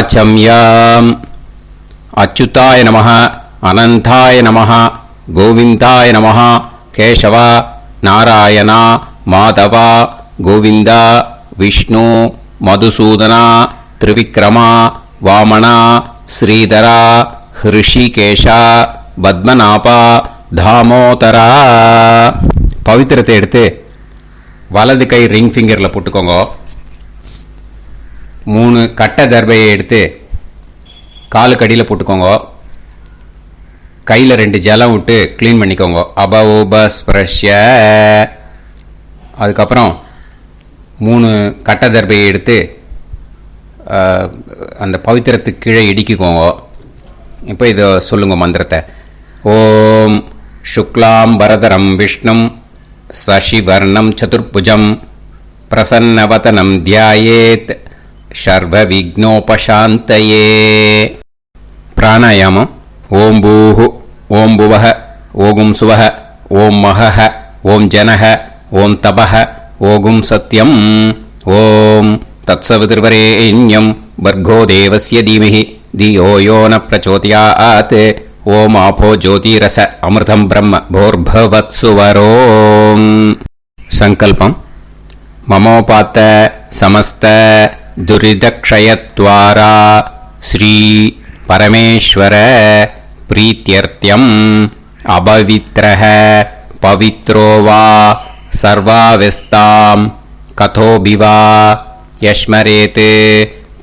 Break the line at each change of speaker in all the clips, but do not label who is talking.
वाचम्याम् अच्युताय नमः अनंताय नमः गोविंदाय नमः केशव नारायण माधव गोविंद विष्णु मधुसूदन त्रिविक्रम वामन श्रीधर ऋषिकेश पद्मनाभ दामोदर पवित्रத்தை எடுத்து வலது கை ரிங் ஃபிங்கரில் போட்டுக்கோங்க. 3 கட்டை தர்பையை எடுத்து காலுக்கடியில் போட்டுக்கோங்க. கையில் 2 ஜலம் விட்டு க்ளீன் பண்ணிக்கோங்க. அபஓபஸ்பிரஷ்ய. அதுக்கப்புறம் 3 கட்டை தர்பையை எடுத்து அந்த பவித்திரத்துக்கு கீழே இடிக்கிக்கோங்க. இப்போ இதை சொல்லுங்க மந்திரத்தை. ஓம் சுக்லாம் வரதரம் விஷ்ணும் சசிவர்ணம் சதுர்புஜம் பிரசன்னவதனம் தியாயேத் சர்வ விக்னோபசாந்தயே. பிராணாயாமம். ஓம் பூஹு ஓம் புவஹ ஓகும் சுவஹ ஓம் மஹஹ ஓம் ஜனஹ ஓம் தபஹ ஓகும் சத்யம் ஓம் தத்சவிதுர்வரேண்யம் வர்கோ தேவஸ்ய தீமஹி தியோ யோ ந பிரச்சோதயாத் ஓம் ஆபோ ஜோதிரச அமிர்தம் பிரம்ம போர்பவத்சுவரோம். சங்கல்பம். மமோபாத்த சமஸ்த துரிதக்ஷயத்வாரா ஸ்ரீ பரமேஸ்வர பிரீத்யர்த்தியம் அபவித்ரஹ பவித்ரோ வா சர்வாவஸ்தாம் கதோபிவா யஸ்மரேத்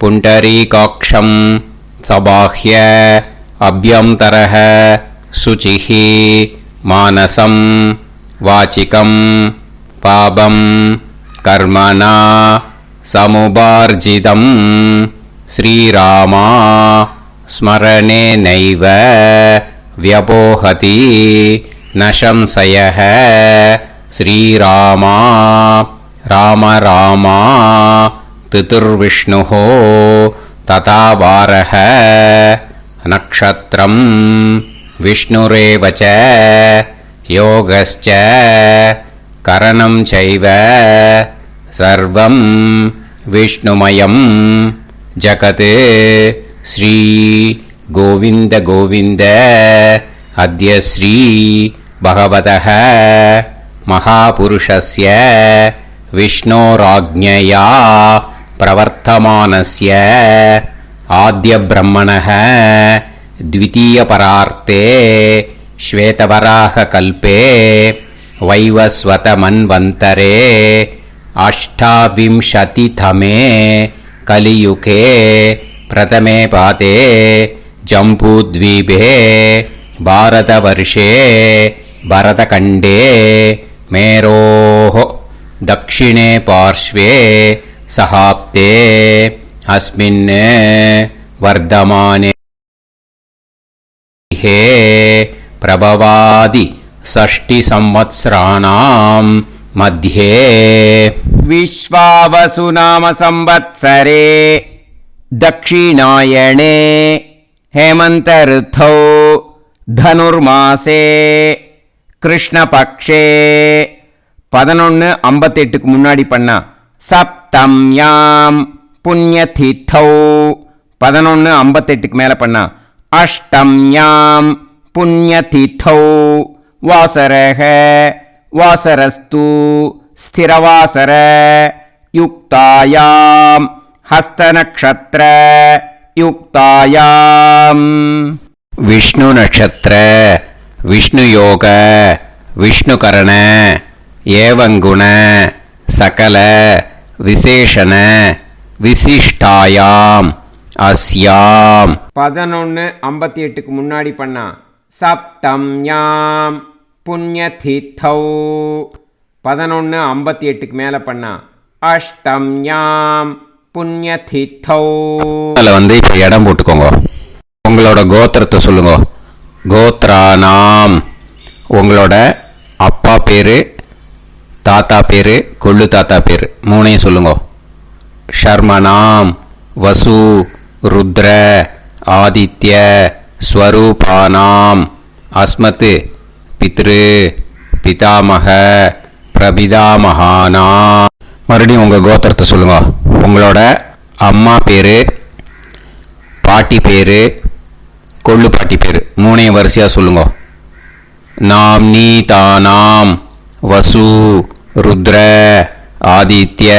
புண்டரீகாக்ஷம் சபாஹ்ய அப்யந்தரஹ சுசிஹ மானசம் வாசிகம் பாபம் கர்மணா சமுபார்ஜிதம் ஸ்ரீராமா ஸ்மரணேனைவ வ்யபோஹதி ந சம்சயः ஸ்ரீராமா ராம ராமா பிதுர்விஷ்ணுः ததா வாரः நக்ஷத்ரம் விஷ்ணுரேவ ச யோகஸ்ச கரணம் சைவ சர்வம் விஷ்ணுமயம் ஜகத். ஸ்ரீ கோவிந்த கோவிந்த அத்ய ஸ்ரீ பகவதः மகாபுருஷஸ்ய விஷ்ணோராஜ்ஞயா பிரவர்த்தமானஸ்ய ஆத்ய பிரம்மணः द्वितीयपरार्ते श्वेतवराह कल्पे वैवस्वत मन्वन्तरे अष्टाविंशतितमे कलियुगे प्रथमे पादे जम्बूद्वीपे भारतवर्षे भरतखण्डे मेरोः दक्षिणे पार्श्वे सहाब्दे अस्मिन् वर्धमाने प्रभवादि षष्टि संवत्सराणां मध्ये विश्वावसु नाम संवत्सरे दक्षिणायणे हेमंत ऋतौ धनुर्मासे कृष्णपक्षे 11:58 முன்னாடி பண்ணா சப்தம்யாம் புண்ணியதிதௌ 11:58 மேல பண்ணா அஷ்டம்யாம் புண்ணியதிதௌ வாசரஹ வாசரஸ்து ஸ்திரவாசர யுக்தாயாம் ஹஸ்தநக்ஷத்ர யுக்தாயாம் விஷ்ணு நக்ஷத்ர விஷ்ணு யோக விஷ்ணுகரண ஏவங்குண சகல விசேஷண விசிஷ்டாயாம் அஸ்யாம் 11:58 முன்னாடி பண்ணா சப்தம்யாம் புண்ணியதிதௌ 11:58 மேல பண்ணா அஷ்டம்யாம் புண்ணியதிதௌ. அதில் வந்து இப்போ இடம் போட்டுக்கோங்க. உங்களோட கோத்திரத்தை சொல்லுங்க. கோத்ரானாம் உங்களோட அப்பா பேரு தாத்தா பேரு கொள்ளு தாத்தா பேரு மூணையும் சொல்லுங்க. ஷர்மனாம் வசு ருத்ர ஆதித்ய ஸ்வரூபானாம் அஸ்மத் பித்ரு பிதாமக பிரபிதாமகானா. மறுபடியும் உங்கள் கோத்திரத்தை சொல்லுங்க. உங்களோட அம்மா பேரு பாட்டி பேர், கொள்ளு பாட்டி பேர் மூணையும் வரிசையாக சொல்லுங்க. நாம் நீ தானாம் வசு ருத்ர ஆதித்ய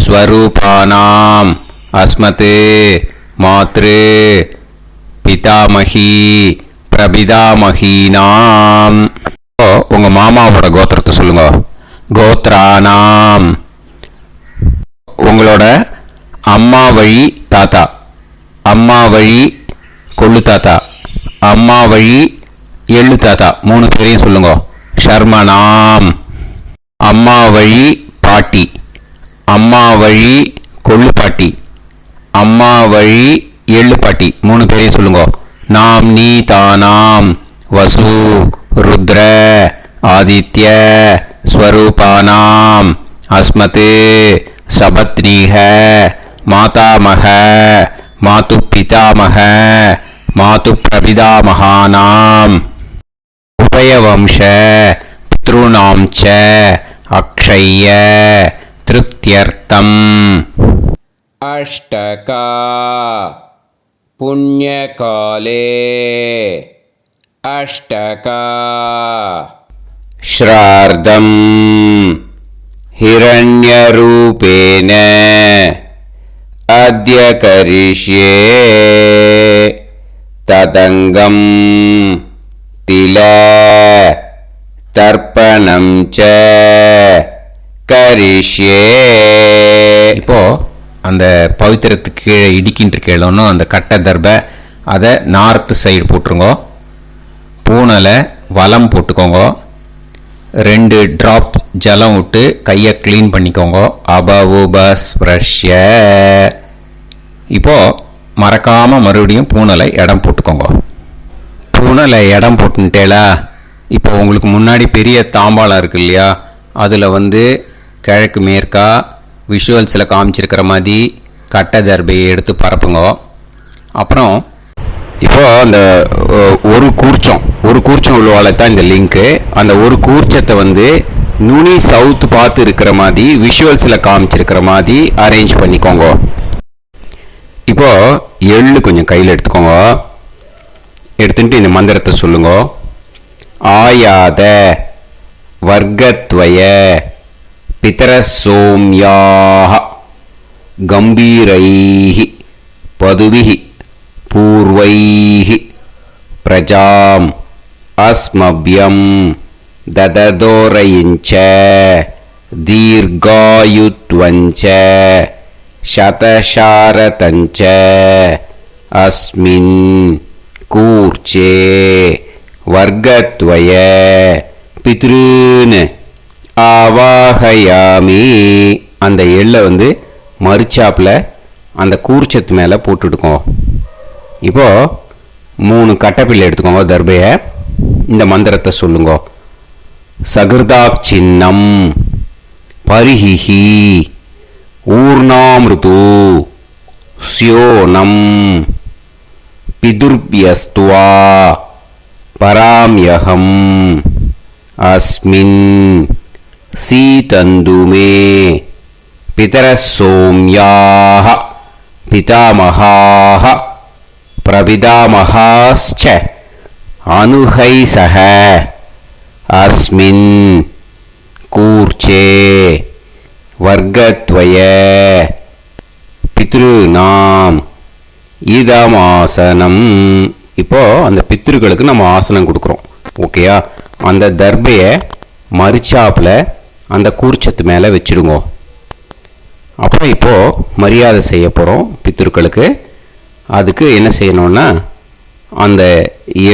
ஸ்வரூபானாம் அஸ்மத் மாத்ரு பிதாமகி பிரபிதாமகீனாம். உங்கள் மாமாவோட கோத்திரத்தை சொல்லுங்க. கோத்ரானாம். உங்களோட அம்மா வழி தாத்தா, அம்மா வழி கொள்ளு தாத்தா, அம்மா வழி எள்ளு தாத்தா மூணு பேரையும் சொல்லுங்க. ஷர்மனாம். அம்மா வழி பாட்டி, அம்மா வழி கொள்ளு பாட்டி, அம்மா வழி எள்ளு பாட்டி மூணு பேரையும் சொல்லுங்க. நாம் நீ தானாம் வசு ருத்ர ஆதித்ய ஸ்வரூபானாம் அஸ்மத் சபத்னீஹ மாதாமக மாது பிதாமக மாது பிரபிதாமகானாம் உபயவம்ச பித்ருணாம் ச அக்ஷய்ய திருப்தியர்த்தம். அஷ்டகா புண்ணியகாலே அஷ்டகா ஸ்ரார்த்தம் ஹிரண்யரூபேன அத்ய கரிஷ்யே ததங்கம் தில தர்ப்பணம் ச கரிஷ்யே. இப்போ அந்த பவித்திரத்துக்கு கீழே இடிக்கின்ற கீழே அந்த கட்டை தர்பை அதை நார்த்து சைடு போட்டுருங்க. பூனலை வலம் போட்டுக்கோங்க. 2 ட்ராப் ஜலம் விட்டு கையை க்ளீன் பண்ணிக்கோங்க. அபவுபஸ்ப்ரஷ்ய. இப்போது மறக்காமல் மறுபடியும் பூனலை இடம் போட்டுக்கோங்க. பூனலை இடம் போட்டுட்டேலா. இப்போ உங்களுக்கு முன்னாடி பெரிய தாம்பாளம் இருக்கு இல்லையா, அதில் கிழக்கு மேற்கா விஷுவல்ஸில் காமிச்சிருக்கிற மாதிரி கட்டை தர்பையை எடுத்து பரப்புங்க. அப்புறம் இப்போது அந்த ஒரு கூர்ச்சம் உள்ளவால தான் இந்த லிங்க்கு. அந்த ஒரு கூர்ச்சத்தை நுனி சவுத்து பார்த்து இருக்கிற மாதிரி விஷுவல்ஸில் காமிச்சிருக்கிற மாதிரி அரேஞ்ச் பண்ணிக்கோங்க. இப்போது எள்ளு கொஞ்சம் கையில் எடுத்துக்கோங்க. எடுத்துட்டு இந்த மந்திரத்தை சொல்லுங்க. ஆயாத வர்க்கத்வய பிதரசோம்யாக கம்பீரைஹி பதுபிஹி பூர்வைஹி பிரஜாம் அஸ்மப்யம் தததோரயிஞ்ச தீர்காயுத்வஞ்ச சதசாரதஞ்ச அஸ்மின் கூர்ச்சே வர்க்கத்வய பித்ருன் ஆவாஹயாமி. அந்த எள்ளை மறுச்சாப்பில் அந்த கூர்ச்சத்து மேலே போட்டுடுக்கோங்க. இப்போது 3 கட்டைப்பிள்ளை எடுத்துக்கோங்க. தர்பையை இந்த மந்திரத்தை சொல்லுங்க. சகிருதாக் சின்னம் பரிஹிஹி ஊர்ணாமிருது ஸ்யோனம் பிதுர்பியஸ்துவா பராம்யகம் அஸ்மின் சீதந்துமே பிதரசோம்யாக பிதாமகாः பிரபிதாமகாஸ்ச அனுஹைசஹ அஸ்மின் கூர்ச்சே வர்க்கத்வய பித்ருநாம் இதமாசனம். இப்போது அந்த பித்ருக்களுக்கு நம்ம ஆசனம் கொடுக்குறோம். ஓகேயா? அந்த தர்பையை மறுச்சாப்பில் அந்த கூர்ச்சத்து மேலே வச்சுடுங்க. அப்புறம் இப்போது மரியாதை செய்ய போகிறோம் பித்ருக்களுக்கு. அதுக்கு என்ன செய்யணும்னா அந்த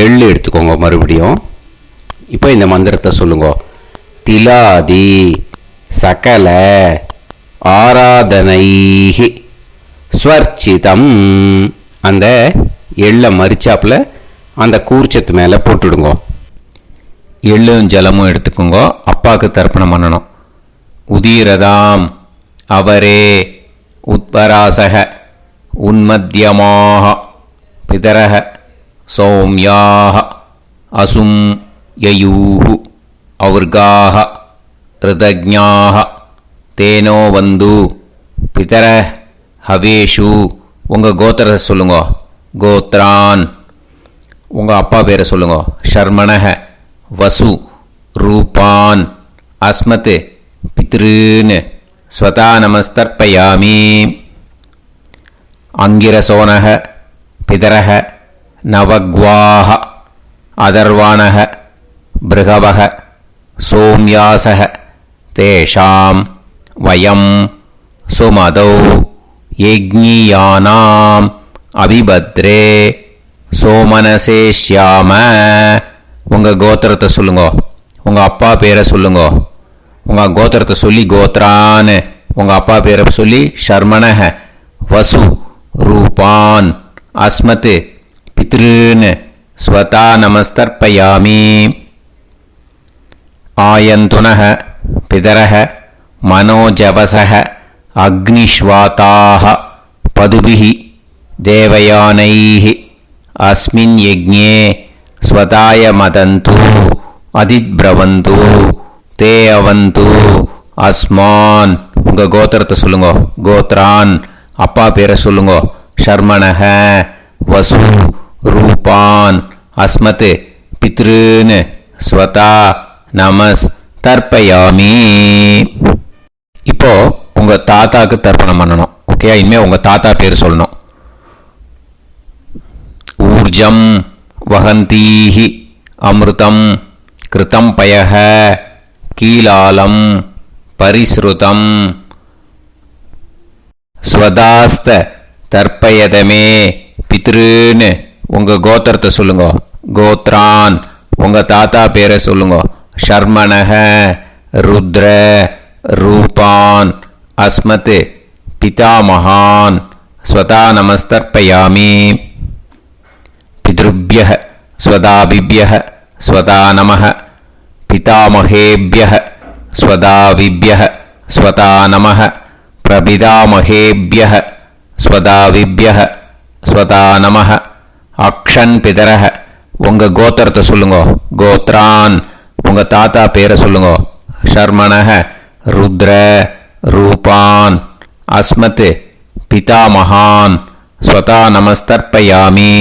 எள்ளு எடுத்துக்கோங்க. மறுபடியும் இப்போ இந்த மந்திரத்தை சொல்லுங்க. திலாதி சகல ஆராதனைஹி ஸ்வர்ச்சிதம். அந்த எள்ளை மரிச்சாப்பில் அந்த கூர்ச்சத்து மேலே போட்டுடுங்க. எள்ளும் ஜலமும் எடுத்துக்கோங்க. அப்பாவுக்கு தர்ப்பணம் பண்ணணும். உதீரதாம் அவரே உத்பராசக உன்மத்தியமாக பிதரக சௌமியாக அசும் யயூஹு அவர்காக ரிதஜ்ஞாக தேனோ வந்து பிதர ஹவேஷு. உங்கள் கோத்திரத்தை சொல்லுங்க. கோத்ரான். உங்கள் அப்பா பேரை சொல்லுங்க. ஷர்மணஹ வசு ரூபான் அஸ்மத் பித்ருன்னு ஸ்வதா நமஸ்தர்ப்பயாமி. அங்கிரசோனஹ பிதரஹ நவக்வாஹ அதர்வாணஹ பிருகவஹ சோம்யாசஹ தேஷாம் வயம் சுமதௌ யஜ்ஞியானாம் அபிபத்ரே சோமனசேஷ்யாம. உங்கள் கோத்திரத்தை சொல்லுங்க. உங்கள் அப்பா பேரை சொல்லுங்க. உங்கள் கோத்திரத்தை சொல்லி கோத்ரான்னு உங்கள் அப்பா பேரை சொல்லி ஷர்மணஹ வசு ரூபான் அஸ்மத் பித்ருன்னு ஸ்வதா நமஸ்தர்ப்பயாமி. ஆயந்துனஹ பிதரஹ மனோஜவசஹ அக்னிஷ்வாதாஹ பதுபிஹி தேவயானைஹி அஸ்மின் யஜ்ஞே ஸ்வதாய மதந்து அதித்ப்ரவந்து தே அவந்து அஸ்மான். உங்கள் கோத்திரத்தை சொல்லுங்க. கோத்ரான் அப்பா பேரை சொல்லுங்க. ஷர்மணஹ வசு ரூபான் அஸ்மத் பித்ருன்னு ஸ்வதா நமஸ் தர்ப்பயாமி. இப்போ உங்கள் தாத்தாக்கு தர்ப்பணம் பண்ணணும். ஓகே, இனிமேல் உங்கள் தாத்தா பேர் சொல்லணும். ஊர்ஜம் வஹந்தீஹி அமிர்தம் கிருதம் பயஹ கீலாலம் பரிஸ்ருதம் ஸ்வதாஸ்த தர்ப்பயதமே பித்ருன்னு உங்கள் கோத்திரத்தை சொல்லுங்க. கோத்ரான் உங்கள் தாத்தா பேரை சொல்லுங்க. ஷர்மணஹ ருத்ர ரூபான் அஸ்மத் பிதாமகான் ஸ்வதா நமஸ்தர்ப்பயாமி. பித்ருப்யஹ ஸ்வதாபிப்யஹ ஸ்வதா நமஹ பிதாமகேப்யஹ ஸ்வதாவிப்யஹ ஸ்வதா நமஹ பிரபிதாமகேப்யஹ ஸ்வதாவிப்யஹ ஸ்வதா நமஹ. அக்ஷன் பிதரஹ உங்கள் கோத்திரத்தை சொல்லுங்க. கோத்ரான் உங்கள் தாத்தா பேரை சொல்லுங்க. ஷர்மணஹ ருத்ர ரூபான் அஸ்மத் பிதாமகான் ஸ்வதா நமஸ்தர்ப்பயாமி.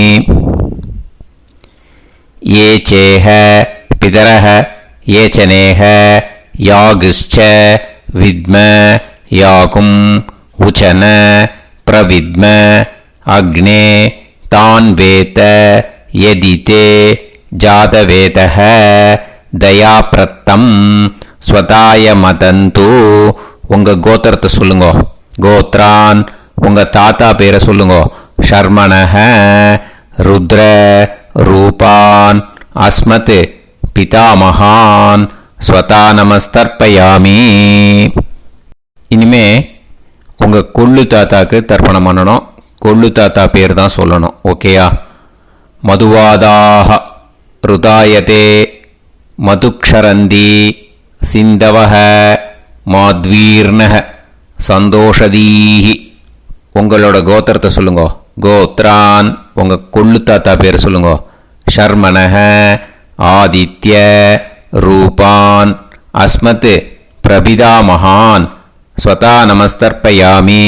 ये चेह पितरः ये चनेह यागश्च विद्म याकुं उचन प्रविद्म अग्ने तान् वेत यदिते जातवेतः दयाप्रत्तं स्वताय मदन्तु. உங்கள் கோத்திரத்தை சொல்லுங்க. கோத்ரான் உங்கள் தாத்தா பேரை சொல்லுங்க. ஷர்மணஹ ருத்ர ரூபான் அஸ்மத் பிதாமகான் ஸ்வதா நமஸ்தர்ப்பயாமி. இனிமே உங்கள் கொள்ளு தாத்தாக்கு தர்ப்பணம் பண்ணணும். கொள்ளு தாத்தா பேர் தான் சொல்லணும். ஓகேயா? மதுவாதாக ருதாயதே மதுக்ஷரந்தி சிந்தவஹ மாத்வீர்ணஹ சந்தோஷதீஹி. உங்களோட கோத்திரத்தை சொல்லுங்க. கோத்ரான் உங்கள் கொள்ளு தாத்தா பேர் சொல்லுங்க. ஷர்மணஹ ஆதித்ய ரூபான் அஸ்மத் பிரபிதாமகான் ஸ்வதா நமஸ்தர்ப்பயாமி.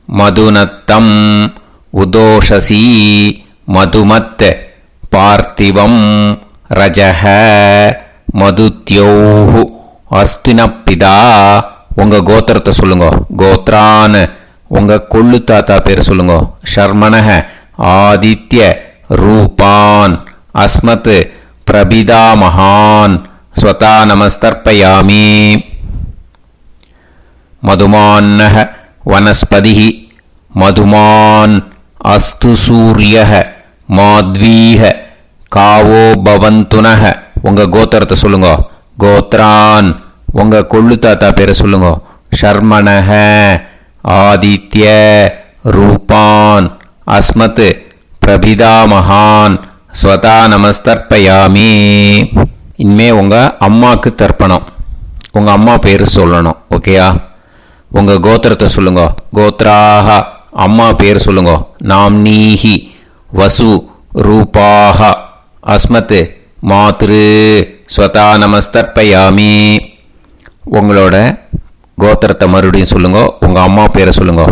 மதுநத்தம் உதோஷசி மதுமத் பார்த்திவம் ரஜஹ மதுத்யோஹு அஸ்தினப்பிதா. உங்கள் கோத்திரத்தை சொல்லுங்க. கோத்ரான் உங்கள் கொள்ளு தாத்தா பேர் சொல்லுங்க. ஷர்மணஹ ஆதித்ய ரூபான் அஸ்மத் பிரபிதாமகான் ஸ்வதா நமஸ்தர்ப்பயாமி. மதுமான்னஹ வனஸ்பதிஹி மதுமான் அஸ்து சூரியஹ மாத்வீஹ காவோ பவந்துனஹ. உங்கள் கோத்திரத்தை சொல்லுங்க. கோத்ரான் உங்கள் கொள்ளு தாத்தா பேரை சொல்லுங்க. ஷர்மணஹ ஆதித்ய ரூபான் அஸ்மத் பிரபிதாமகான் ஸ்வதா நமஸ்தர்ப்பயாமி. இனிமே உங்கள் அம்மாவுக்கு தர்ப்பணம். உங்கள் அம்மா பேர் சொல்லணும். ஓகேயா? உங்கள் கோத்திரத்தை சொல்லுங்க. கோத்ராஹ அம்மா பேர் சொல்லுங்க. நாம்னீஹி வசு ரூபாஹ அஸ்மத் மாத்ரு ஸ்வதா நமஸ்தர்ப்பயாமி. உங்களோட கோத்திரத்தை மறுபடியும் சொல்லுங்க. உங்கள் அம்மா பேரை சொல்லுங்க.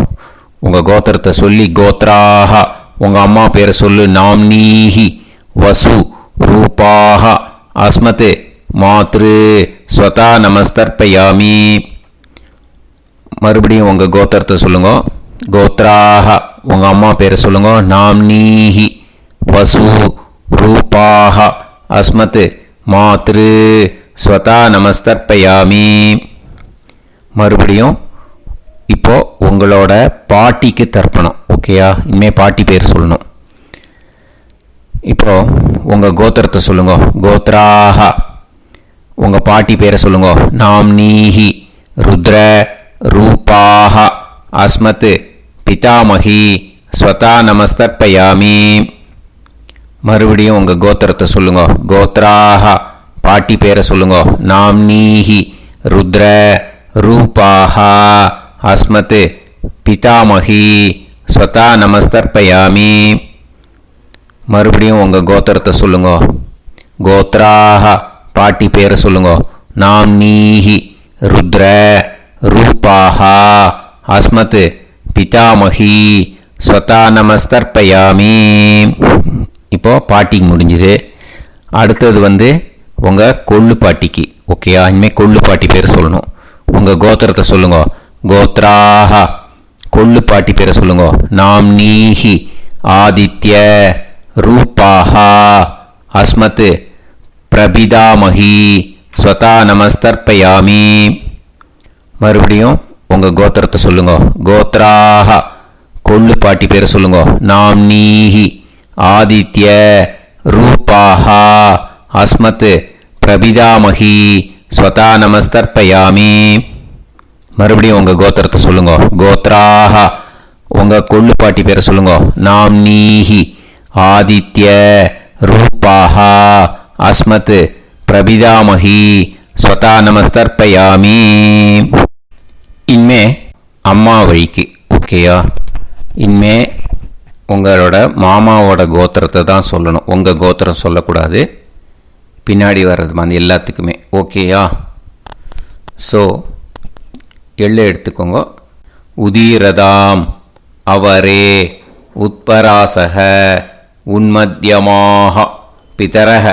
உங்கள் கோத்திரத்தை சொல்லி கோத்ராக உங்கள் அம்மா பேரை சொல்லு. நாம்னீஹி வசு ரூபாக அஸ்மத் மாத்ரு ஸ்வதா நமஸ்தர்ப்பயாமி. மறுபடியும் உங்கள் கோத்திரத்தை சொல்லுங்க. கோத்ராக உங்கள் அம்மா பேரை சொல்லுங்க. நாம்னீஹி வசு ரூபாக அஸ்மத் மாத்ரு ஸ்வதா நமஸ்தர்ப்பயாமி. மறுபடியும் இப்போ உங்களோட பாட்டிக்கு தர்ப்பணம். ஓகேயா? இனிமேல் பாட்டி பேர் சொல்லணும். இப்போ உங்கள் கோத்திரத்தை சொல்லுங்க. கோத்ராக உங்கள் பாட்டி பேரை சொல்லுங்க. நாம்னீஹி ருத்ர ரூபாக அஸ்மத் பிதாமகி ஸ்வதா நமஸ்தர்ப்பயாமி. மறுபடியும் உங்கள் கோத்திரத்தை சொல்லுங்க. கோத்ராக பாட்டி பேரை சொல்லுங்க. நாம்னீஹி ருத்ர ரூபாக அஸ்மத் பிதாமகி ஸ்வதா நமஸ்தர்ப்பயாமி. மறுபடியும் உங்கள் கோத்திரத்தை சொல்லுங்க. கோத்ராக பாட்டி பேரை சொல்லுங்க. நாம்னீஹி ருத்ர ரூபாக அஸ்மத் பிதாமகி ஸ்வதா நமஸ்தர்ப்பயாமி. இப்போ பாட்டிக்கு முடிஞ்சுது. அடுத்தது உங்கள் கொள்ளு பாட்டிக்கு. ஓகேயா? இனிமேல் கொள்ளு பாட்டி பேர் சொல்லணும். உங்கள் கோத்திரத்தை சொல்லுங்க. கோத்ராக கொள்ளு பாட்டி பேரை சொல்லுங்க. நாம்னீஹி ஆதித்ய ரூபாக அஸ்மத் பிரபிதாமகி ஸ்வதா நமஸ்தர்ப்பயாமி. மறுபடியும் உங்கள் கோத்திரத்தை சொல்லுங்க. கோத்ராக கொள்ளு பாட்டி பேரை சொல்லுங்க. நாம்னீஹி ஆதித்ய ரூபாக அஸ்மத் பிரபிதாமகி ஸ்வதா நமஸ்தர்ப்பயாமி. மறுபடியும் உங்கள் கோத்திரத்தை சொல்லுங்க. கோத்ராக உங்கள் கொள்ளு பாட்டி பேரை சொல்லுங்க. நாம்னீஹி ஆதித்ய ரூபாக அஸ்மத் பிரபிதாமகி ஸ்வதா நமஸ்தர்ப்பயாமி. இனிமே அம்மா வழிக்கு. ஓகேயா? இனிமே உங்களோட மாமாவோட கோத்திரத்தை தான் சொல்லணும். உங்கள் கோத்திரம் சொல்லக்கூடாது. பின்னாடி வர்றது எல்லாத்துக்குமே. ஓகேயா? ஸோ எள்ளு எடுத்துக்கோங்க. உதீரதாம் அவரே உத்பராசக உன்மத்யமாக பிதரக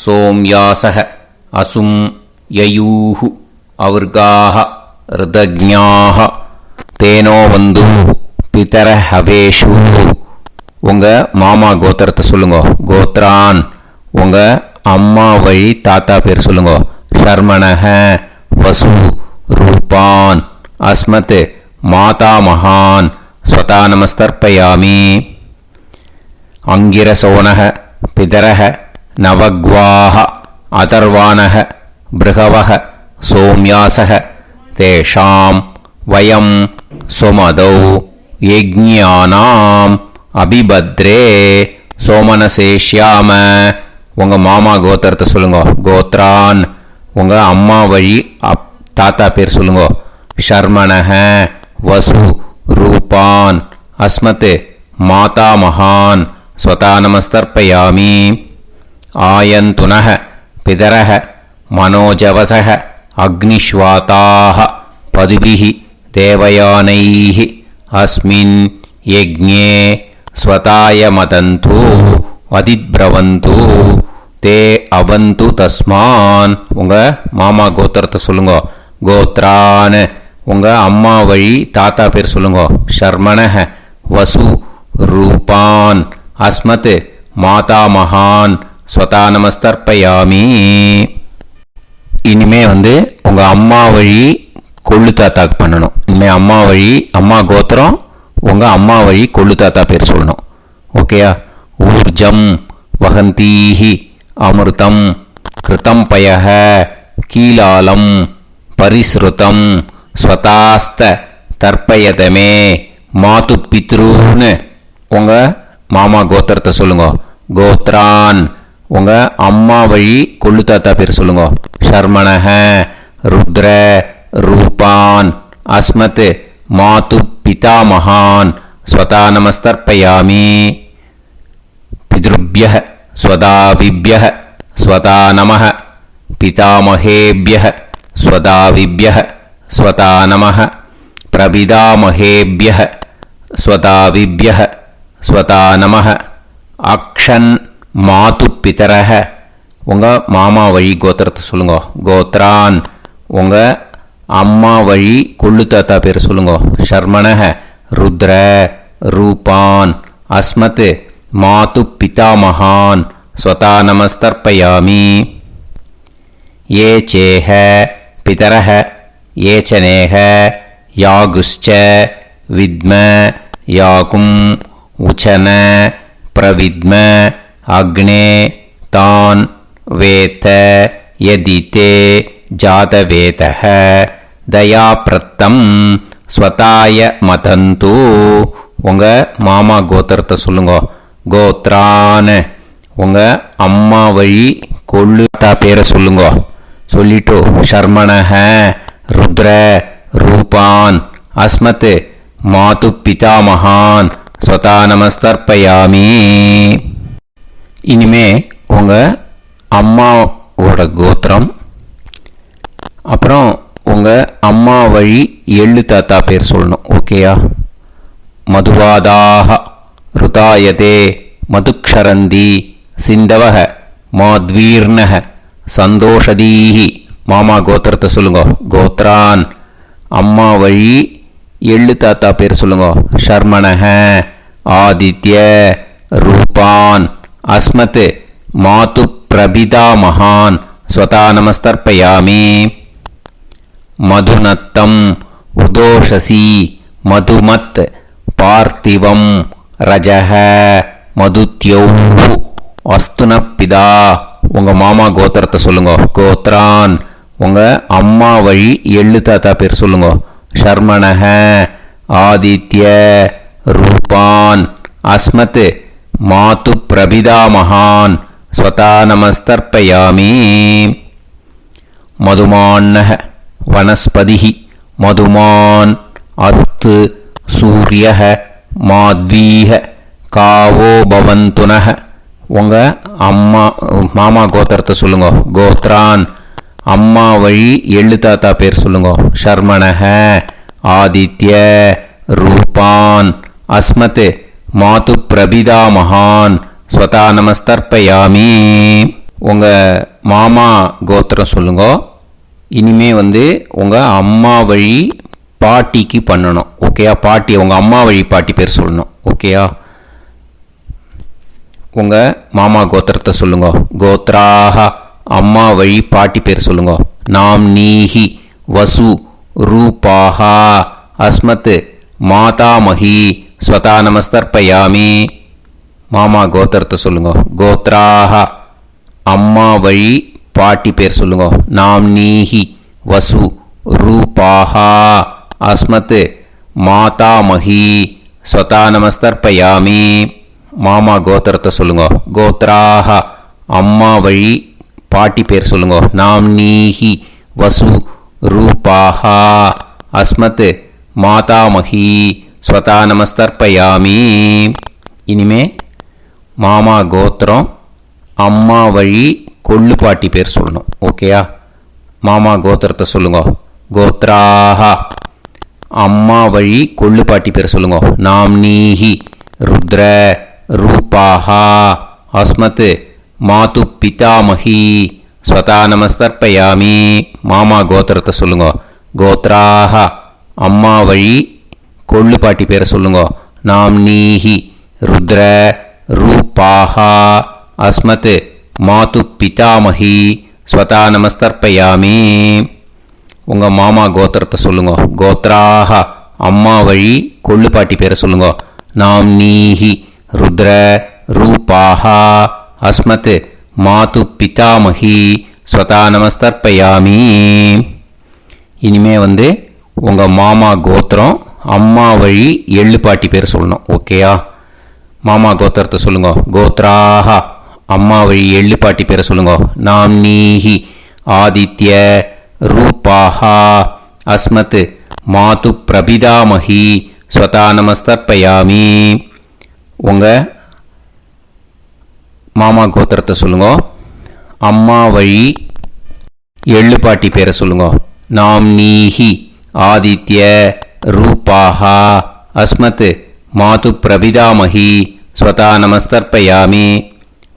சோம்யாசக அசும் யயூஹு அவர்காக ருதஜ்ஞாக தேனோ வந்து பிதர ஹவேஷு. உங்கள் மாமா கோத்திரத்தை சொல்லுங்க. கோத்ரான் உங்கள் அம்மா வழி தாத்தா பேர் சொல்லுங்க. ஷர்மணக வசு ரூபான் அஸ்மத் மாதா மகான் ஸ்வதா நமஸ்தர்ப்பயாமி. அங்கிரசோனக பிதரக நவக்வாக அதர்வானக பிருகவக சோம்யாசக தேஷாம் வயம் சுமதௌ யஜ்ஞானாம் அபிபத்ரே சோமனசேஷ்யாம. உங்கள் மாமா கோத்திரத்தை சொல்லுங்க. கோத்ரான் உங்கள் அம்மா வழி தாத்தா பேர் சொல்லுங்க. ஷர்மணக வசு ரூபான் அஸ்மத் மாதா மகான் ஸ்வதா நமஸ்தர்ப்பயாமி. ஆயந்துனக பிதரக மனோஜவசக அக்னிஷ்வாதாக பதுபிஹி தேவயானைஹி அஸ்மின் யஜ்ஞே ஸ்வதாய மதந்து அதிப்ரவந்து தே அவந்து தஸ்மான். உங்கள் மாமா கோத்திரத்தை சொல்லுங்க. கோத்ரான் உங்கள் அம்மா வழி தாத்தா பேர் சொல்லுங்க. ஷர்மணக வசு ரூபான் அஸ்மத் மாதா மகான் ஸ்வதா நமஸ்தர்ப்பயாமி. இனிமே உங்கள் அம்மா வழி கொள்ளு தாத்தாக்கு பண்ணணும். இனிமேல் அம்மா வழி அம்மா கோத்திரம் உங்கள் அம்மா வழி கொள்ளு தாத்தா பேர் சொல்லணும். ஓகேயா? ஊர்ஜம் வகந்தீஹி அமிர்தம் கிருதம் பயஹ கீலாலம் பரிஸ்ருதம் ஸ்வதாஸ்த தர்ப்பயதமே மாது பித்ருன்னு. உங்கள் மாமா கோத்திரத்தை சொல்லுங்க. கோத்ரான் உங்கள் அம்மா வழி கொள்ளு தாத்தா பேர் சொல்லுங்க. ஷர்மணக ருத்ர ரூபான் அஸ்மத் மாது பிதாமகான் ஸ்வதா நமஸ்தர்ப்பயாமி. பித்ருப்யः ஸ்வதாவிப்யः ஸ்வதா நமः பிதாமகேப்யः ஸ்வதாவிப்யः ஸ்வதா நமः பிரபிதாமகேப்யः ஸ்வதாவிப்யஹ ஸ்வதா நமஹ. அக்ஷன் மாது பிதரஹ, உங்கள் மாமா வழி கோத்திரத்தை சொல்லுங்க. கோத்ரான், உங்கள் அம்மா வழி கொள்ளு தாத்தா பேர் சொல்லுங்க. ஷர்மணஹ ருத்ர ரூபான். அஸ்மத் மாது பிதாமகான் ஸ்வதா நமஸ்தர்ப்பயாமி. ये चेह पितरः ये च नेह यागुश्च विद्म याकुम् उचन प्रविद्म अग्ने तान् वेत यदिते जातवेतः दयाप्रत्तं स्वताय मदन्तु. உங்கள் மாமா கோத்திரத்தை சொல்லுங்க. கோத்ரான், உங்கள் அம்மா வழி கொள்ளு தாத்தா பேரை சொல்லுங்க. சொல்லிட்டு ஷர்மணஹ ருத்ர ரூபான் அஸ்மத் மாது பிதாமகான் ஸ்வதா நமஸ்தர்ப்பயாமி. இனிமே உங்கள் அம்மாவோட கோத்திரம், அப்புறம் உங்கள் அம்மா வழி எள்ளு தாத்தா பேர் சொல்லணும். ஓகேயா? மதுவாதாக ருதாயதே மதுக்ஷரந்தி சிந்தவஹ மாத்வீர்ணஹ சந்தோஷதீஹி. மாமா கோத்திரத்தை சொல்லுங்க. கோத்ரான், அம்மா வழி எள்ளு தாத்தா பேர் சொல்லுங்க. ஷர்மணஹ ஆதித்ய ரூபான் அஸ்மத் மாது பிரபிதா மகான் ஸ்வதா நமஸ்தர்ப்பயாமி. மதுநத்தம் உதோஷசி மதுமத் பார்த்திவம் ரஜஹ மதுத்யௌஹு அஸ்துனப்பிதா. உங்கள் மாமா கோத்திரத்தை சொல்லுங்க. கோத்ரான், உங்கள் அம்மா வழி எள்ளு தாத்தா பேர் சொல்லுங்க. ஷர்மணஹ ஆதித்ய ரூபான் அஸ்மத் மாது பிரபிதா மகான் ஸ்வதா நமஸ்தர்ப்பயாமி. மதுமான்னஹ வனஸ்பதிஹி மதுமான் அஸ்து சூரியஹ மாத்வீஹ காவோ பவந்துனஹ. உங்கள் மாமா கோத்திரத்தை சொல்லுங்க. கோத்ரான், அம்மா வழி எள்ளு தாத்தா பேர் சொல்லுங்க. ஷர்மணஹ ஆதித்ய ரூபான் அஸ்மத் மாது பிரபிதா மகான் ஸ்வதா நமஸ்தர்ப்பயாமி. உங்கள் மாமா கோத்திரம் சொல்லுங்க. இனிமே உங்கள் அம்மா வழி பாட்டிக்கு பண்ணணும். ஓகேயா? பாட்டி, உங்கள் அம்மா வழி பாட்டி பேர் சொல்லணும். ஓகேயா? உங்கள் மாமா கோத்திரத்தை சொல்லுங்க. கோத்ராஹ, அம்மா வழி பாட்டி பேர் சொல்லுங்க. நாம் நீஹி வசு ரூபாஹா அஸ்மத் மாதாமஹி ஸ்வதா நமஸ்தர்ப்பயாமி. மாமா கோத்திரத்தை சொல்லுங்க. கோத்ராஹ, அம்மா வழி பாட்டி பேர் சொல்லுங்க. நாம் நீஹி வசு ரூபாஹா அஸ்மத் மாதாமஹி ஸ்வதா நமஸ்தர்ப்பயாமி. மாமா கோத்திரத்தை சொல்லுங்க. கோத்ராஹ, அம்மா வழி பாட்டி பேர் சொல்லுங்க. நாம் நீஹி வசு ரூபாஹா அஸ்மத் மாதாமஹி ஸ்வதா நமஸ்தர்ப்பயாமி. இனிமே மாமா கோத்திரம், அம்மா வழி கொள்ளு பாட்டி பேர் சொல்லணும். ஓகேயா? மாமா கோத்திரத்தை சொல்லுங்க. கோத்ராஹ, அம்மா வழி கொள்ளு பாட்டி பேர் சொல்லுங்க. நாம் நீஹி ருத்ர ரூபாஹா அஸ்மத் மாது பிதாமஹி ஸ்வதா நமஸ்தர்ப்பயாமி. மாமா கோத்திரத்தை சொல்லுங்க. கோத்ராஹ, அம்மா வழி கொள்ளு பாட்டி பேரை சொல்லுங்க. நாம் நீஹி ருத்ர ரூபாஹா அஸ்மத் மாது பிதாமஹி ஸ்வதா நமஸ்தர்ப்பயாமி. உங்கள் மாமா கோத்திரத்தை சொல்லுங்க. கோத்ராஹ, அம்மா வழி கொள்ளு பாட்டி பேரை சொல்லுங்க. நாம் நீஹி ருத்ர ரூபாஹா அஸ்மத் மாது பிதாமஹி ஸ்வதா நமஸ்தர்ப்பயாமி. இனிமே உங்கள் மாமா கோத்திரம், அம்மா வழி எள்ளு பாட்டி பேர் சொல்லணும். ஓகேயா? மாமா கோத்திரத்தை சொல்லுங்க. கோத்ராஹ, அம்மா வழி எள்ளு பாட்டி பேரை சொல்லுங்க. நாம் நீஹி ஆதித்ய ரூபாஹா அஸ்மத் மாது பிரபிதாமஹி ஸ்வதா நமஸ்தர்ப்பயாமி. உங்கள் மாமா கோத்திரத்தை சொல்லுங்க. அம்மா வழி எள்ளு பாட்டி பேரை சொல்லுங்க. நாம் நீஹி ஆதித்ய ரூபாஹா அஸ்மத் மாது பிரபிதாமகி ஸ்வதா நமஸ்தர்ப்பயாமி.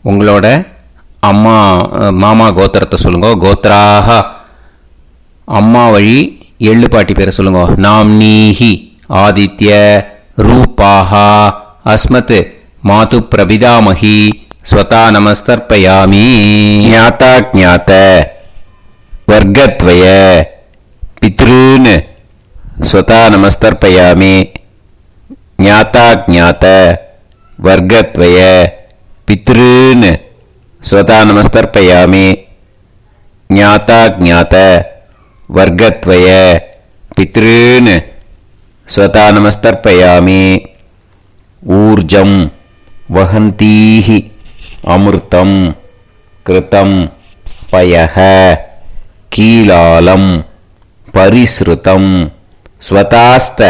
உங்களோட அம்மா மாமா கோத்திரத்தை சொல்லுங்க. கோத்ராக அம்மா வழி எள்ளு பாட்டி பேரை சொல்லுங்க. நாம்னீஹி ஆதித்ய ரூபாக அஸ்மத் மாது பிரபிதாமகி ஸ்வதா நமஸ்தர்ப்பயாமி. ஞாதா ஞாத வர்க்கத்வய பித்ருன் ஸ்வதா நமஸ்தர்ப்பயாமி. ஞாதா ஞாத வர்க்கத்வய பித்ருன் ஸ்வதா நமஸ்தர்ப்பயாமி. ஞாதா ஞாத வர்க்கத்வய பித்ருன் ஸ்வதா நமஸ்தர்ப்பயாமி. ஊர்ஜம் வஹந்தீஹி அமிர்தம் கிருதம் பயஹ கீலாலம் பரிஸ்ருதம் ஸ்வதாஸ்த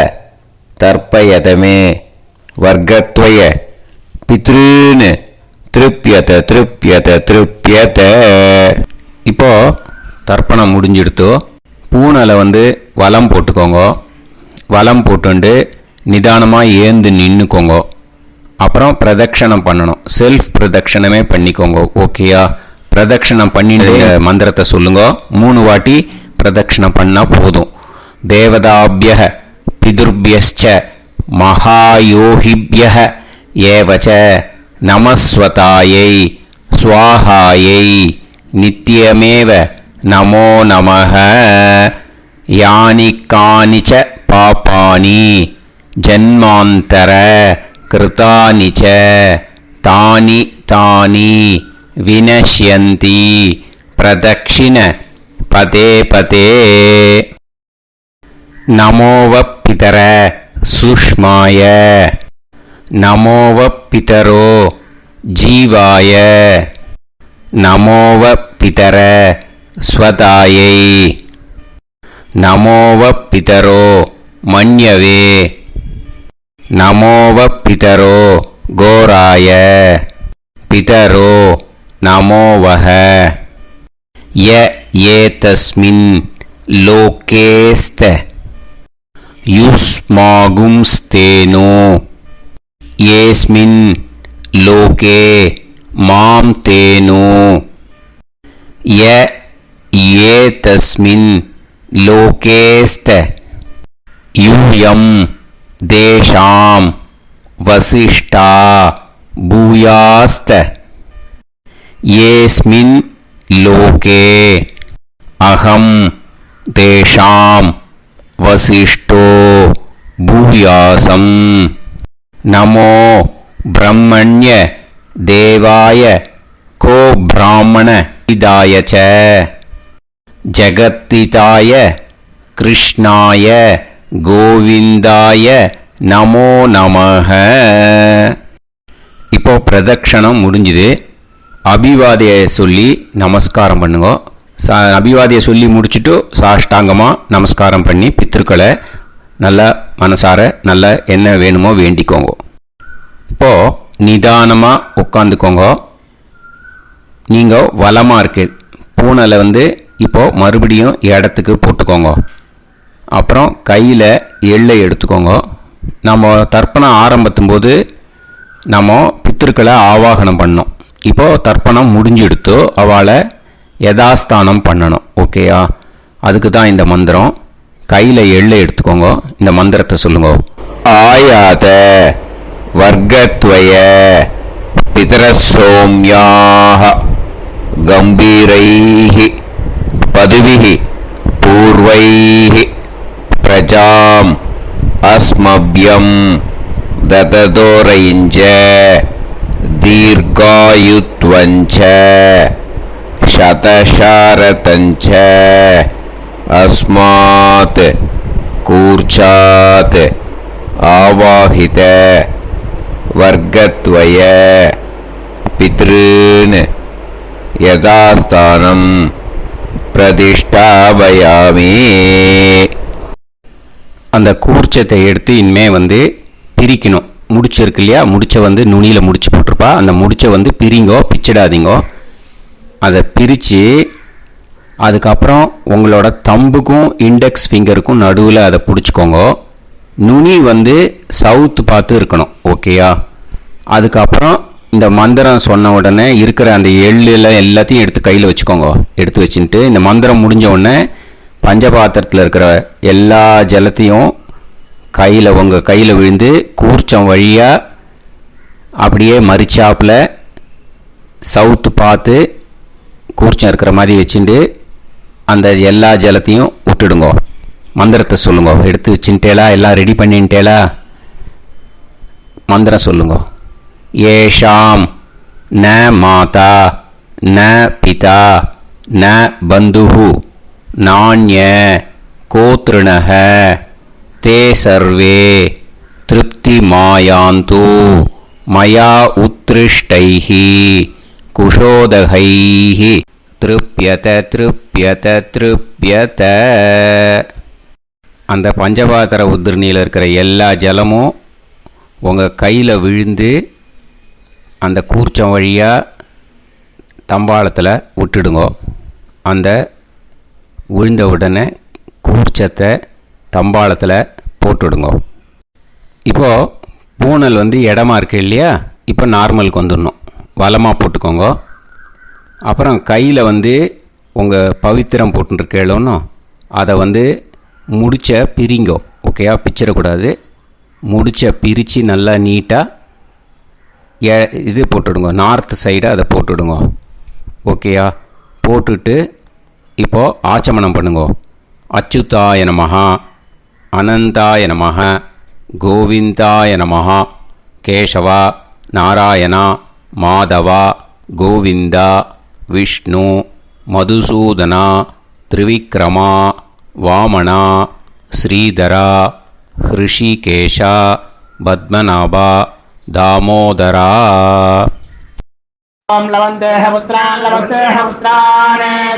தர்ப்பயதமே வர்க்கத்வய பித்ருன் திருப்யத திருப்யத திருப்யத. இப்போ தர்ப்பணம் முடிஞ்சிடுத்தோ. பூனலை வலம் போட்டுக்கோங்க. வலம் போட்டுண்டு நிதானமாக ஏந்து நின்றுக்கோங்க. அப்புறம் பிரதட்சணம் பண்ணணும். செல்ஃப் பிரதட்சணமே பண்ணிக்கோங்க. ஓகேயா? பிரதட்சணம் பண்ணிட்டு மந்திரத்தை சொல்லுங்க. 3 வாட்டி பிரதட்சணம் பண்ணால் போதும். தேவதாபிய பிதுர்பியஸ்ச மகாயோகிபிய ஏவச்ச நமஸ்வதாயை ஸ்வாஹாயை நித்யமேவ நமோ நமஹ. யானி கானிச்ச பாபானி ஜன்மாந்தர கிருதானி ச தானி தானி வினஷ்யந்தி பிரதக்ஷிண பதே பதே. நமோவ பிதர சுஷ்மாய நமோவ பிதரோ ஜீவாய நமோவ பிதர ஸ்வதாயை நமோவ பிதரோ மன்யவே நமோவ பிதரோ கோராய பிதரோ நமோவஹ. ய ஏதஸ்மின் லோகேஸ்த யுஸ்மாகும்ஸ்தேனோ ஏஸ்மின் லோகே மாம் தேனோ. ய ஏதஸ்மின் லோகேஸ்த யூயம் தேஷாம் வசிஷ்டா பூயாஸ்த. ஏஸ்மின் லோகே அகம் தேஷாம் வசிஷ்டோ பூயாசம். நமோ பிரம்மண்ய தேவாய கோ பிராமண இதாய ச ஜகத்திதாய கிருஷ்ணாய கோவிந்தாய நமோ நமஹ. இப்போ பிரதட்சணம் முடிஞ்சுது. அபிவாதியை சொல்லி நமஸ்காரம் பண்ணுங்க. அபிவாதியை சொல்லி முடிச்சுட்டு சாஷ்டாங்கமாக நமஸ்காரம் பண்ணி பித்ருக்களை நல்லா மனசார நல்லா என்ன வேணுமோ வேண்டிக்கோங்க. இப்போது நிதானமாக உட்காந்துக்கோங்க. நீங்கள் வலமாக இருக்கு பூனலை இப்போது மறுபடியும் இடத்துக்கு போட்டுக்கோங்க. அப்புறம் கையில் எள்ளை எடுத்துக்கோங்க. நம்ம தர்ப்பணம் ஆரம்பத்தும் போது நம்ம பித்ருக்களை ஆவாகனம் பண்ணோம். இப்போது தர்ப்பணம் முடிஞ்செடுத்து அவளை யதாஸ்தானம் பண்ணணும். ஓகேயா? அதுக்கு தான் இந்த மந்திரம். கையில் எள்ளை எடுத்துக்கோங்க. இந்த மந்திரத்தை சொல்லுங்க. ஆயாத வர்க்கத்வய பிதரசோம்யாக கம்பீரைஹி பதுவிஹி பூர்வைஹி பிரஜாம் அஸ்மப்யம் தததோரைஞ்ச தீர்காயுத்வஞ்ச சதசாரதஞ்ச அஸ்மாத் கூர்ச்சாத் ஆவாஹித வர்க்கத்வய பித்ருன் யதாஸ்தானம் பிரதிஷ்டாபயாமி. அந்த கூர்ச்சத்தை எடுத்து இனிமே பிரிக்கணும். முடிச்சிருக்கு இல்லையா? முடிச்சை நுனியில் முடிச்சு போட்டிருப்பா. அந்த முடிச்சை பிரிங்கோ, பிச்சிடாதீங்கோ. அதை பிரித்து அதுக்கப்புறம் உங்களோட தம்புக்கும் இண்டெக்ஸ் ஃபிங்கருக்கும் நடுவில் அதை பிடிச்சிக்கோங்க. நுனி வந்து சவுத் பார்த்து இருக்கணும். ஓகேயா? அதுக்கப்புறம் இந்த மந்திரம் சொன்ன உடனே இருக்கிற அந்த எள்ளில் எல்லாத்தையும் எடுத்து கையில் வச்சுக்கோங்க. எடுத்து வச்சுட்டு இந்த மந்திரம் முடிஞ்ச உடனே பஞ்சபாத்திரத்தில் இருக்கிற எல்லா ஜலத்தையும் உங்கள் கையில் விழுந்து கூர்ச்சம் வழியாக அப்படியே மறிச்சாப்பில் சவுத்து பார்த்து கூர்ச்சம் இருக்கிற மாதிரி வச்சுட்டு அந்த எல்லா ஜலத்தையும் விட்டுடுங்க. மந்திரத்தை சொல்லுங்க. எடுத்து வச்சுட்டேலா? எல்லாம் ரெடி பண்ணிட்டேலா? மந்திரம் சொல்லுங்க. ஏஷாம் ந மாதா ந பிதா ந பந்துஹு நாண்ய கோத்ருணஹ தே சர்வே திருப்தி மாயாந்து மயா உத்ருஷ்டைஹி குஷோதகைஹி திருப்யத திருப்யத திருப்யத. அந்த பஞ்சபாத்திர உதிரணியில் இருக்கிற எல்லா ஜலமும் உங்கள் கையில் விழுந்து அந்த கூர்ச்சம் வழியாக தம்பாளத்தில் விட்டுடுங்க. அந்த விழுந்த உடனே கூர்ச்சத்தை தம்பாளத்தில் போட்டுவிடுங்க. இப்போது பூனல் வந்து இடமா இருக்கு இல்லையா? இப்போ நார்மலுக்கு வந்துடணும். வலமாக போட்டுக்கோங்க. அப்புறம் கையில் வந்து உங்கள் பவித்திரம் போட்டுருக்கேளோன்னு அதை வந்து முடிச்ச பிரிங்கோ. ஓகேயா? பிச்சிடக்கூடாது. முடிச்ச பிரித்து நல்லா நீட்டாக இது போட்டுடுங்க. நார்த் சைடு அதை போட்டுடுங்க. ஓகேயா? போட்டுட்டு இப்போது ஆச்சமனம் பண்ணுங்க. அச்சுதாய நமஹ அனந்தாய நமஹ கோவிந்தாய நமஹ கேசவா நாராயணா மாதவா கோவிந்தா விஷ்ணு மதுசூதனா திரிவிக்ரமா வாமனா ஸ்ரீதரா ஹிருஷிகேஷா பத்மநாபா தாமோதரா.
ओम लवन्तेह पुत्रान्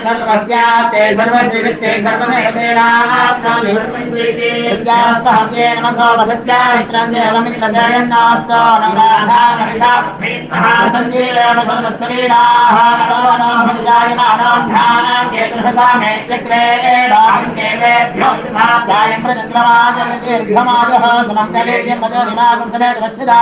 सर्वस्याप्ते सर्वश्रीवित्ते सर्वदेवतेनाप्नोति विद्यास्महव्ये नमसो वसत्या मित्रं देवमित्रजयन्नास्तो नवराधानविषाः सञ्जीवेम सर्वस्वीराः नमो भजायमानां केतुर्भसा मे चक्रे राहं देवेभ्यो ध्यायं प्रचन्द्रमाजर्घमाजः समन्तलेयं मदोनिमागं समेत वत्सदा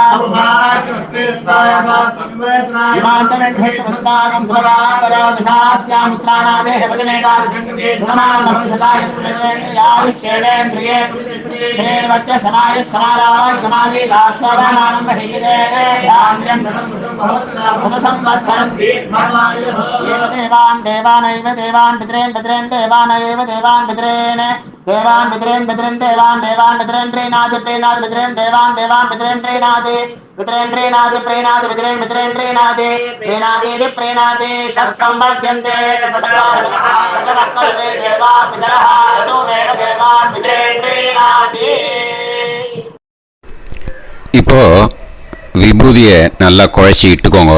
इमान्तमेध्यस्वपुत्रागं सुभगान्तरादशास्यामुत्रानादेह वदनेकाभिषङ्कृते सुधमानभविषदाय पुरुषेन्द्रियाविश्येन्द्रिये हेर्वच्च समायः समाराय कमाली दाक्षोभमानं बहिगिदे धान्यं सदसंवत्सरं एव देवान् देवान् पितरेन् देवानैव देवान् पितरेन् देवान् पितरेन् देवान् पितरेन् प्रीणाति पितरेन् देवान् पितरेन् प्रीणाति पितरेन् प्रीणाति षट्संवर्ध्यन्ते देवा पितरः ततोमेव देवान् पितरेन् प्रीणाति.
இப்போ விபூதியை நல்லா குழச்சி இட்டுக்கோங்க.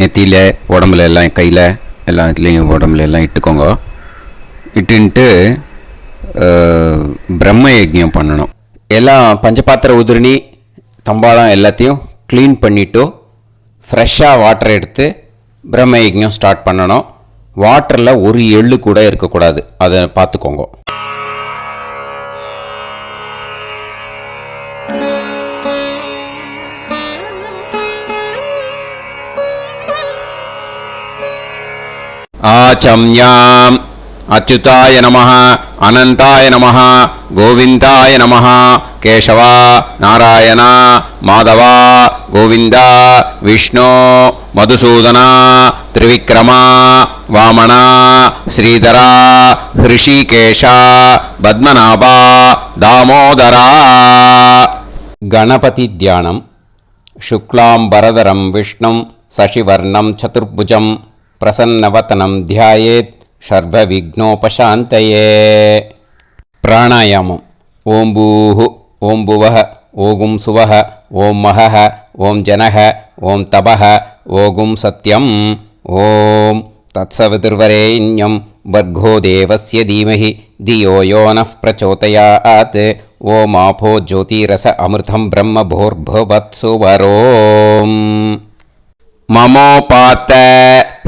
நெத்தியில் உடம்புல எல்லாம் கையில் எல்லாம் இதுலேயும் உடம்புல எல்லாம் இட்டுக்கோங்க. இட்டுன்ட்டு பிரம்ம யஜ்ஞம் பண்ணணும். எல்லாம் பஞ்சபாத்திர உதிரணி தம்பாளம் எல்லாத்தையும் க்ளீன் பண்ணிவிட்டு ஃப்ரெஷ்ஷாக வாட்டர் எடுத்து பிரம்ம யஜ்ஞம் ஸ்டார்ட் பண்ணணும். வாட்டரில் ஒரு எள்ளு கூட இருக்கக்கூடாது. அதை பார்த்துக்கோங்க. ஆச்சம்யாம் அச்சுதாய நமஹ அனந்தாய நமஹ கோவிந்தாய நமஹ கேசவா நாராயணா மாதவா கோவிந்தா விஷ்ணு மதுசூதனா திரிவிக்ரமா வாமனா ஸ்ரீதரா ஹிருஷிகேஷா பத்மநாபா தாமோதரா. கணபதி தியானம். சுக்லாம்பரதரம் விஷ்ணும் சசிவர்ணம் சதுர்புஜம் பிரசன்னவதனம் தியாயேத் சர்வவிக்னோபசாந்தயே. பிராணாயாமம். ஓம் பூஹு ஓம் புவஹ ஓகும் சுவஹ ஓம் மஹஹ ஓம் ஜனஹ ஓம் தபஹ ஓகும் சத்யம். ஓம் தத்சவிதுர்வரேண்யம் வர்கோ தேவஸ்ய தீமஹி தியோ யோ நः பிரச்சோதயாத். ஓம் ஆபோ ஜோதிரஸ அமிர்தம் பிரம்ம भूर्भुवत्सुवरोम्. ममोपात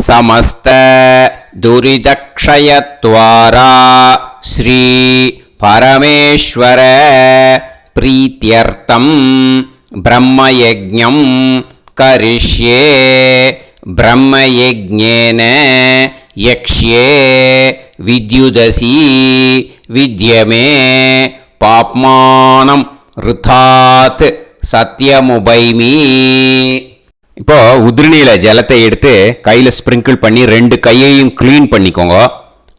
समस्त दुरिदक्षयत्वारा श्री परमेश्वर प्रीत्यर्थं ब्रह्मयज्ञं करिष्ये ब्रह्मयज्ञेन यक्ष्ये विद्युदसि विद्यमे पाप्मानं ऋथात् சத்தியமுபைமி. இப்போ உதிரணியில் ஜலத்தை எடுத்து கையில் ஸ்ப்ரிங்கிள் பண்ணி 2 கையையும் க்ளீன் பண்ணிக்கோங்க.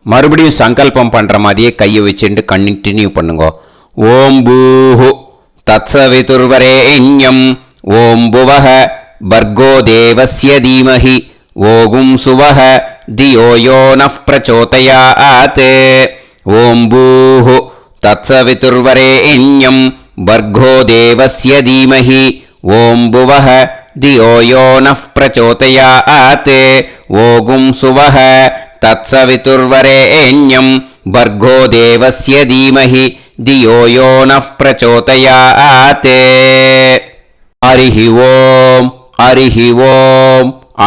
மறுபடியும் சங்கல்பம் பண்ணுற மாதிரியே கையை வச்சுட்டு கண்டினியூ பண்ணுங்க. ஓம் பூஹு தத்சவிதுர்வரேண்யம் ஓம் புவஹ பர்கோ தேவஸ்ய தீமஹி ஓகும் சுவஹ தியோ யோ நஃப் பிரச்சோதயாத். ஓம் பூஹு தத்சவிதுர்வரேண்யம் भर्गो देवस्य धीमहि ओं भुवः धियो यो नः प्रचोदयात्. ओगुं सुवः तत्सवितुर्वरेण्यं भर्गो देवस्य धीमहि धियो यो नः प्रचोदयात्. हरिः ओम्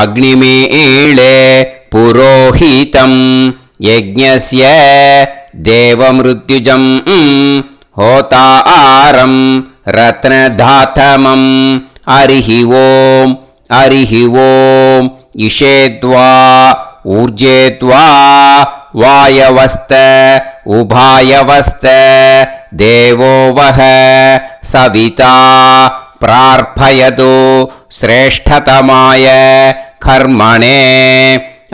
अग्निमीळे पुरोहितं यज्ञस्य देवमृत्युजम् होतारं रत्नधातमं. हरिः ओम् इषेद्वा ऊर्जेद्वा वायवस्त उभायवस्त देवो वः सविता प्रार्थयतु श्रेष्ठतमाय कर्मणे.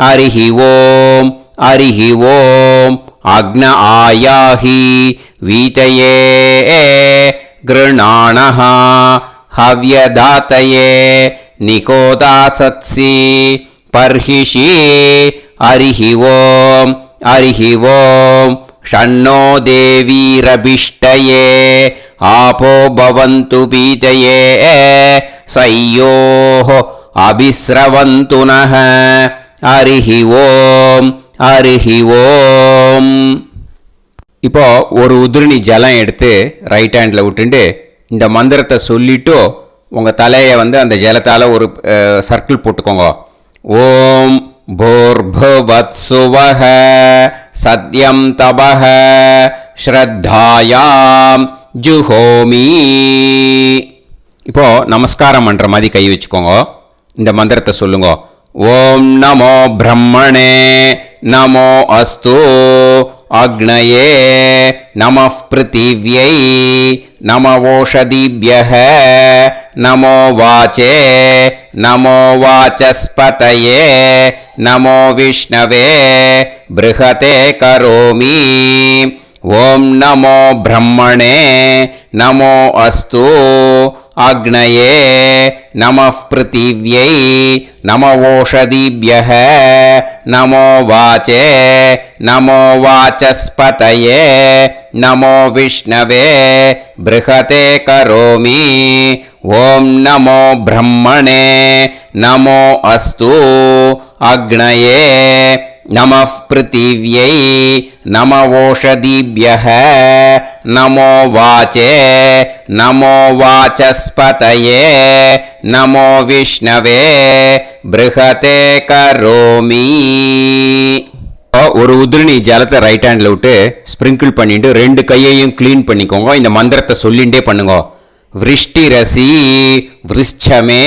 हरिः ओम् अग्न आयाहि वीतये गृणाणः हव्यदातये निकोदासत्सि पर्हिषि. हरिः ओम् षण्णो देवीरभिष्टये आपो भवन्तु पीतये सयोः अभिस्रवन्तु नः. हरिः ओम्. இப்போ ஒரு உதிரணி ஜலம் எடுத்து ரைட் ஹேண்டில் விட்டுண்டு இந்த மந்திரத்தை சொல்லிட்டு உங்கள் தலையை அந்த ஜலத்தால் ஒரு சர்க்கிள் போட்டுக்கோங்க. ஓம் பூர்புவத்சுவஹ சத்யம் தபஹ ஸ்ரத்தாயாம் ஜுஹோமி. இப்போ நமஸ்காரம் பண்ணுற மாதிரி கை வச்சுக்கோங்க. இந்த மந்திரத்தை சொல்லுங்க. ஓம் நமோ பிரம்மணே நமோ அஸ்து अग्नये नमः पृथिव्यै नमवोषधीभ्यः नमो वाचे नमो वाचस्पतये नमो विष्णवे बृहते करोमि. ओम नमो ब्रह्मणे नमो अस्तु अग्नये नमः पृथिव्यै नमवोषधीभ्यः नमो वाचे नमो वाचस्पतये नमो विष्णवे बृहते करोमि. ओम नमो ब्रह्मणे नमो अस्तु अग्नये नमः पृथिव्यै नमवोषधीभ्यः नमो वाचे नमो वाचस्पतये नमो विष्णवे बृहते करोमि. ஒரு உதிரணி ஜலத்தை ரைட் ஹேண்டில் விட்டு ஸ்ப்ரிங்கிள் பண்ணிட்டு 2 கையையும் க்ளீன் பண்ணிக்கோங்க. இந்த மந்திரத்தை சொல்லிகிட்டே பண்ணுங்க. விருஷ்டிரசி விருஷ்சமே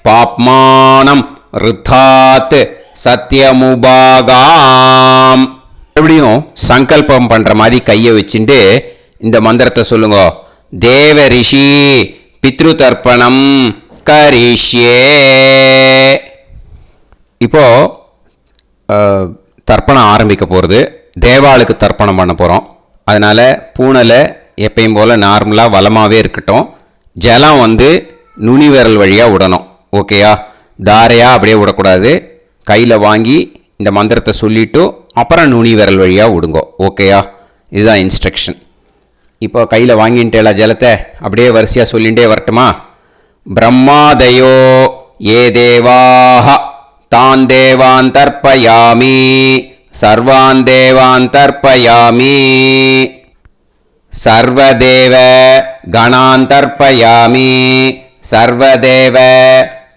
பாப்மானம் ருத்தாத் சத்யமுபாகாம். எப்படியும் சங்கல்பம் பண்ணுற மாதிரி கையை வச்சுட்டு இந்த மந்திரத்தை சொல்லுங்க. தேவ ரிஷி பித்ரு தர்ப்பணம் கரிஷ்யே. இப்போ தர்ப்பணம் ஆரம்பிக்க போகிறது. தேவாளுக்கு தர்ப்பணம் பண்ண போகிறோம். அதனால் பூனலை எப்பயும் போல் நார்மலாக வளமாகவே இருக்கட்டும். ஜலம் நுனி விரல் வழியாக விடணும். ஓகேயா? தாரையாக அப்படியே விடக்கூடாது. கையில் வாங்கி இந்த மந்திரத்தை சொல்லிவிட்டு அப்புறம் நுனி விரல் வழியாக விடுங்கோ. ஓகேயா? இதுதான் இன்ஸ்ட்ரக்ஷன். இப்போ கையில் வாங்கிட்டேல ஜலத்தை அப்படியே வரிசையாக சொல்லிகிட்டே வரட்டுமா? பிரம்மாதயோ ஏ தேவாஹ தான் தேவான் தர்ப்பயாமி சர்வான் தேவான் தர்ப்பயாமி சர்வதேவ கணான் தர்ப்பயாமி சர்வதேவ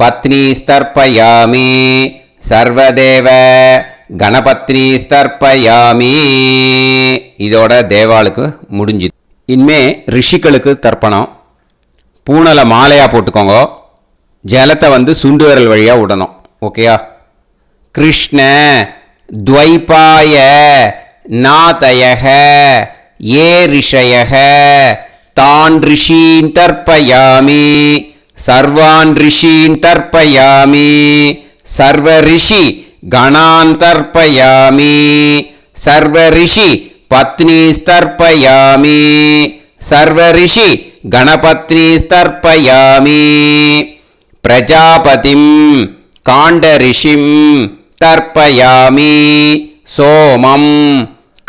பத்னீஸ்தர்ப்பயாமி சர்வதேவ கணபத்னீஸ்தர்ப்பயாமி. இதோட தேவாளுக்கு முடிஞ்சுது. இனிமே ரிஷிகளுக்கு தர்ப்பணம். பூனலை மாலையாக போட்டுக்கோங்க. ஜலத்தை வந்து சுண்டு விரல் வழியாக விடணும். ஓகேயா? கிருஷ்ண துவைபாய நாதயக ஏ ரிஷயக தான் ரிஷீன் தர்ப்பயாமி சர்வான் ரிஷீன் தர்ப்பயாமி சர்வ ரிஷி கணான் தர்ப்பயாமி சர்வ ரிஷி பத்னீஸ்தர்ப்பயாமி சர்வ ரிஷி கணபத்னீஸ்தர்ப்பயாமி பிரஜாபதிம் காண்டரிஷிம் தர்ப்பயாமி சோமம்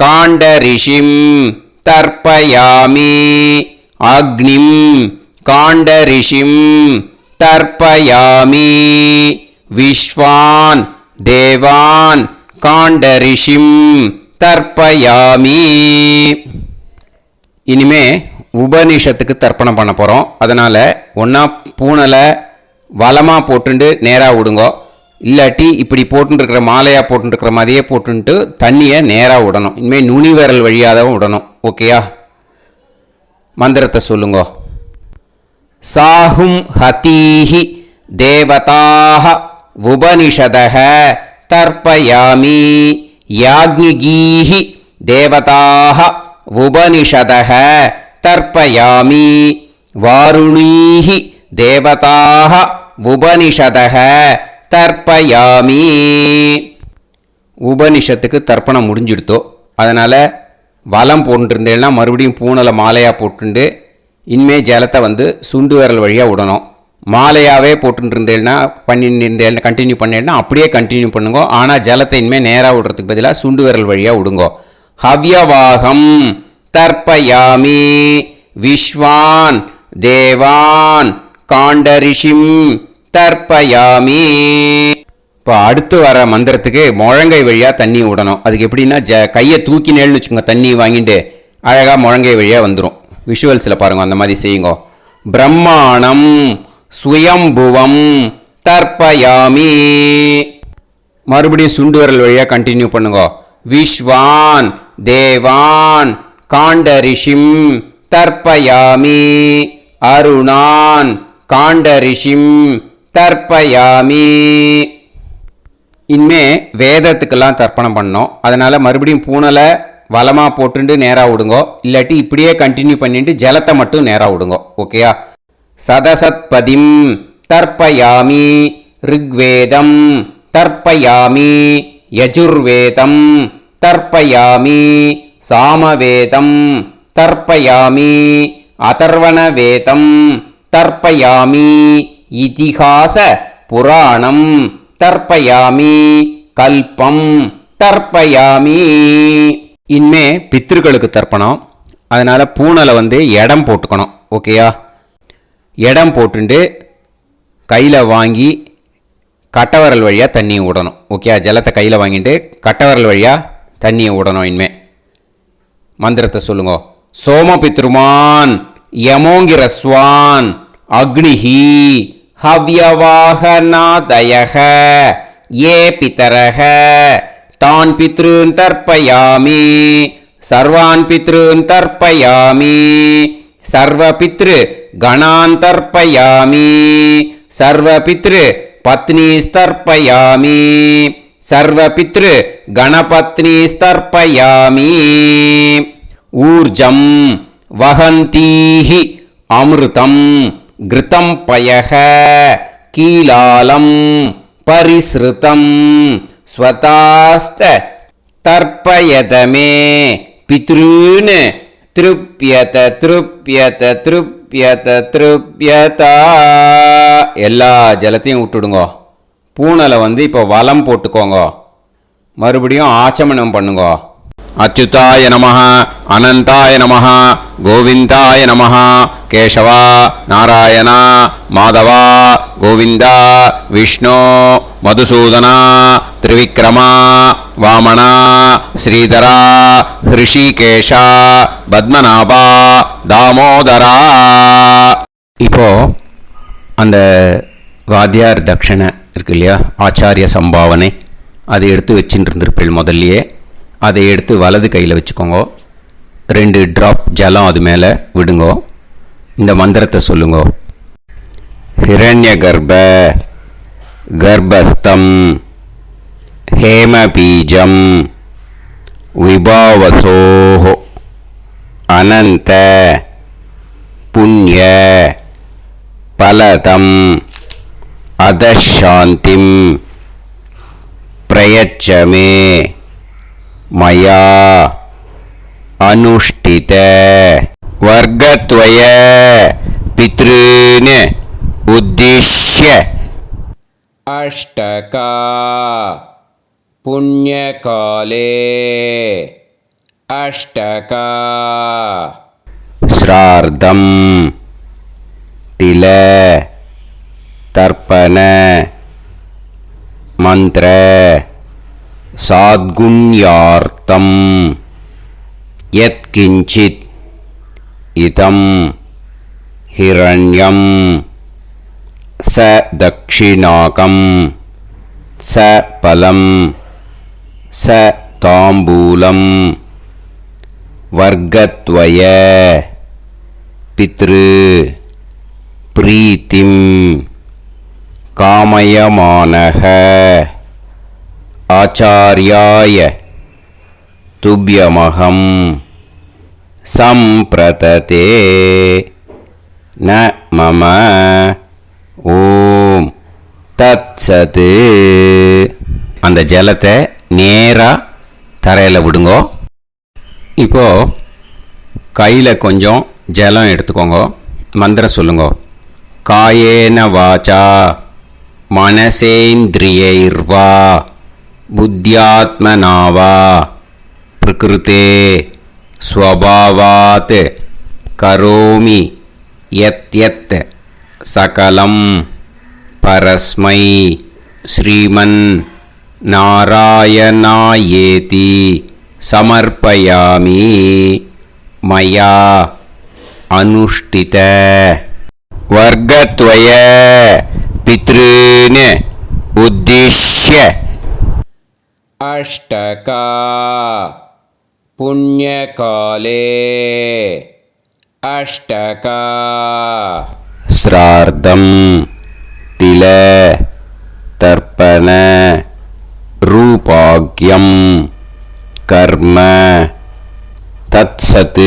காண்டரிஷிம் தர்ப்பயாமி அக்னிம் காண்டரிஷிம் தர்ப்பயாமி விஸ்வான் தேவான் காண்டரிஷிம் தர்ப்பயாமி. இனிமே உபனிஷத்துக்கு தர்ப்பணம் பண்ண போகிறோம். அதனால் ஒன்றா பூனலை வலமாக போட்டுண்டு நேராக விடுங்கோ. இல்லாட்டி இப்படி போட்டுருக்கிற மாலையாக போட்டுருக்கிற மாதிரியே போட்டுன்ட்டு தண்ணியை நேராக விடணும். இனிமேல் நுனி விரல் வழியாக தான் விடணும். ஓகேயா? மந்திரத்தை சொல்லுங்கோ. சாஹும் ஹதீஹி தேவதாக உபனிஷதக தர்ப்பயாமி யாக்ஞிகீஹி தேவதாக உபனிஷதக தர்ப்பயாமி வாருணீஹி தேவதாக உபனிஷதக தர்ப்பயாமி. உபனிஷத்துக்கு தர்ப்பணம் முடிஞ்சிடுத்தோ. அதனால் வலம் போட்டுருந்தேன்னா மறுபடியும் பூனலை மாலையாக போட்டுண்டு இனிமே ஜலத்தை வந்து சுண்டு விரல் வழியாக விடணும். மாலையாகவே போட்டுருந்தேன்னா பண்ணிருந்தேன் கண்டினியூ பண்ணேன்னா அப்படியே கண்டினியூ பண்ணுங்க. ஆனால் ஜலத்தை இனிமேல் நேராக விடுறதுக்கு பதிலாக சுண்டு விரல் வழியாக விடுங்கோ. ஹவ்யவாகம் தர்ப்பயாமி விஸ்வான் தேவான் காண்டரிஷிம் தர்ப்பயாமி. இப்போ அடுத்து வர மந்திரத்துக்கு முழங்கை வழியாக தண்ணி விடணும். அதுக்கு எப்படின்னா கையை தூக்கினேன்னு வச்சுக்கோங்க, தண்ணி வாங்கிட்டு அழகாக முழங்கை வழியாக வந்துடும். விஷுவல்ஸில் பாருங்க, அந்த மாதிரி செய்யுங்க. பிரம்மாணம் சுயம்புவம் தர்ப்பயாமி. மறுபடியும் சுண்டு விரல் வழியாக கண்டினியூ பண்ணுங்க. விஸ்வான் தேவான் காண்டரிஷிம் தர்ப்பயாமி அருணான் காண்டரிஷிம் தர்ப்பயாமி. இனிமே வேதத்துக்கெல்லாம் தர்ப்பணம் பண்ணோம். அதனால் மறுபடியும் பூனலை வலமாக போட்டுட்டு நேராக விடுங்கோ. இல்லாட்டி இப்படியே கண்டினியூ பண்ணிட்டு ஜலத்தை மட்டும் நேராக விடுங்கோ. ஓகேயா? சதசத்பதிம் தர்ப்பயாமி ரிக்வேதம் தர்ப்பயாமி யஜுர்வேதம் தர்ப்பயாமி சாமவேதம் தர்ப்பயாமி அதர்வணவேதம் தர்ப்பயாமி இதிஹாச புராணம் தர்ப்பயாமி கல்பம் தர்ப்பயாமி. இனிமே பித்ருக்களுக்கு தர்ப்பணம். அதனால் பூனலை வந்து இடம் போட்டுக்கணும். ஓகேயா? இடம் போட்டுண்டு கையில் வாங்கி கட்டவரல் வழியாக தண்ணியை விடணும். ஓகே? ஜலத்தை கையில் வாங்கிட்டு கட்டவரல் வழியாக தண்ணியை விடணும். இனிமே மந்திரத்தை சொல்லுங்க. சோமபித்ருமான் யமோங்கிரஸ்வான் அக்னிஹி ஹவ்யவாகநாதயக ஏ பிதரக தான் பித்ருன் தர்ப்பயாமி சர்வான் பித்ருன் தர்ப்பயாமி சர்வ பித்ரு கணான் தர்ப்பயாமி சர்வ பித்ரு பத்னீஸ்தர்ப்பயாமி சர்வ பித்ரு கணபத்னீஸ்தர்ப்பயாமி. ஊர்ஜம் வஹந்தீஹி அமிர்தம் கிருதம் பயக கீலாலம் பரிஸ்ருதம் ஸ்வதாஸ்த தர்ப்பயதமே பித்ருன் திருப்யத திருப்யத திருப்யத திருப்யதா. எல்லா ஜலத்தையும் விட்டுடுங்கோ. பூனலை வந்து இப்போ வலம் போட்டுக்கோங்க. மறுபடியும் ஆச்சமனம் பண்ணுங்க. அச்சுதாய நமஹ அனந்தாய நமஹ கோவிந்தாய நமஹ கேசவா நாராயணா மாதவா கோவிந்தா விஷ்ணு மதுசூதனா திரிவிக்ரமா வாமனா ஸ்ரீதரா ஹிருஷிகேஷா பத்மநாபா தாமோதரா. இப்போ அந்த வாத்தியார் தட்சணை இருக்கு இல்லையா, ஆச்சாரிய சம்பாவனை, அதை எடுத்து வச்சுட்டு இருந்திருப்பேன் முதல்லையே. அதை எடுத்து வலது கையில் வச்சுக்கோங்க. 2 ட்ராப் ஜலம் அது மேலே விடுங்கோ. இந்த மந்திரத்தை சொல்லுங்கோ. ஹிரண்ய கர்ப்ப கர்ப்பஸ்தம் ஹேமபீஜம் விபாவசோஹ அனந்த புண்ணிய பலதம் அதசாந்திம் பிரயச்சமே மயா அனுஷ்டித வர்க்கத்வய பித்ருன் உத்திஷ்ய அஷ்டகா புண்ணியகாலே அஷ்டகா ஸ்ரார்த்தம் தில தர்ப்பண மந்திர சாத்குண்யார்த்தம் யத்கிஞ்சித் இதம் ஹிரண்யம் ச தக்ஷிணாகம் ச பலம் ச தாம்பூலம் வர்க்கத்வய பித்ரு பிரீத்திம் காமயமானஹ ஆச்சார்யாய துப்யமகம் சம்பிரததே ந மம ஓம் தத்சத். அந்த ஜலத்தை நேராக தரையில் விடுங்கோ. இப்போது கையில் கொஞ்சம் ஜலம் எடுத்துக்கோங்க. மந்திரம் சொல்லுங்க. காயேன வாச்சா மனசேந்திரியைர்வா புத்தியாத்மனாவா பிரகிருதே ஸ்வபாவாத் கரோமி யத் யத் சகலம் பரஸ்மை ஸ்ரீமன் நாராயணாயேதி சமர்ப்பயாமி மயா அனுஷ்டித வர்க்கத்வய பித்ருன் உத்திஷ்ய அஷ்டகா புண்ணியகாலே அஷ்டகா ஸ்ரார்த்தம் தில தர்ப்பண ரூபாக்யம் கர்ம தத்சத்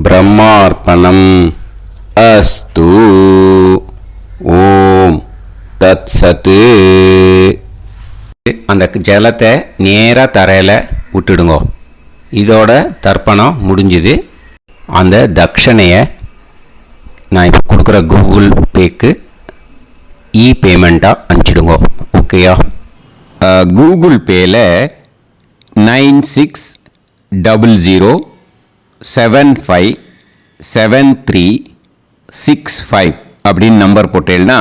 பிரம்மார்ப்பணம் அஸ்து. ஓம் தத்சத். அந்த ஜலத்தை நேராக தரையில் விட்டுடுங்க. இதோட தர்ப்பணம் முடிஞ்சுது. அந்த தட்சணையை நான் இப்போ கொடுக்குற கூகுள் பேக்கு பேமெண்ட்டாக அனுப்பிச்சிடுங்க. ஓகேயா? கூகுள் பேயில் 9600757365 அப்படின்னு நம்பர் போட்டேன்னா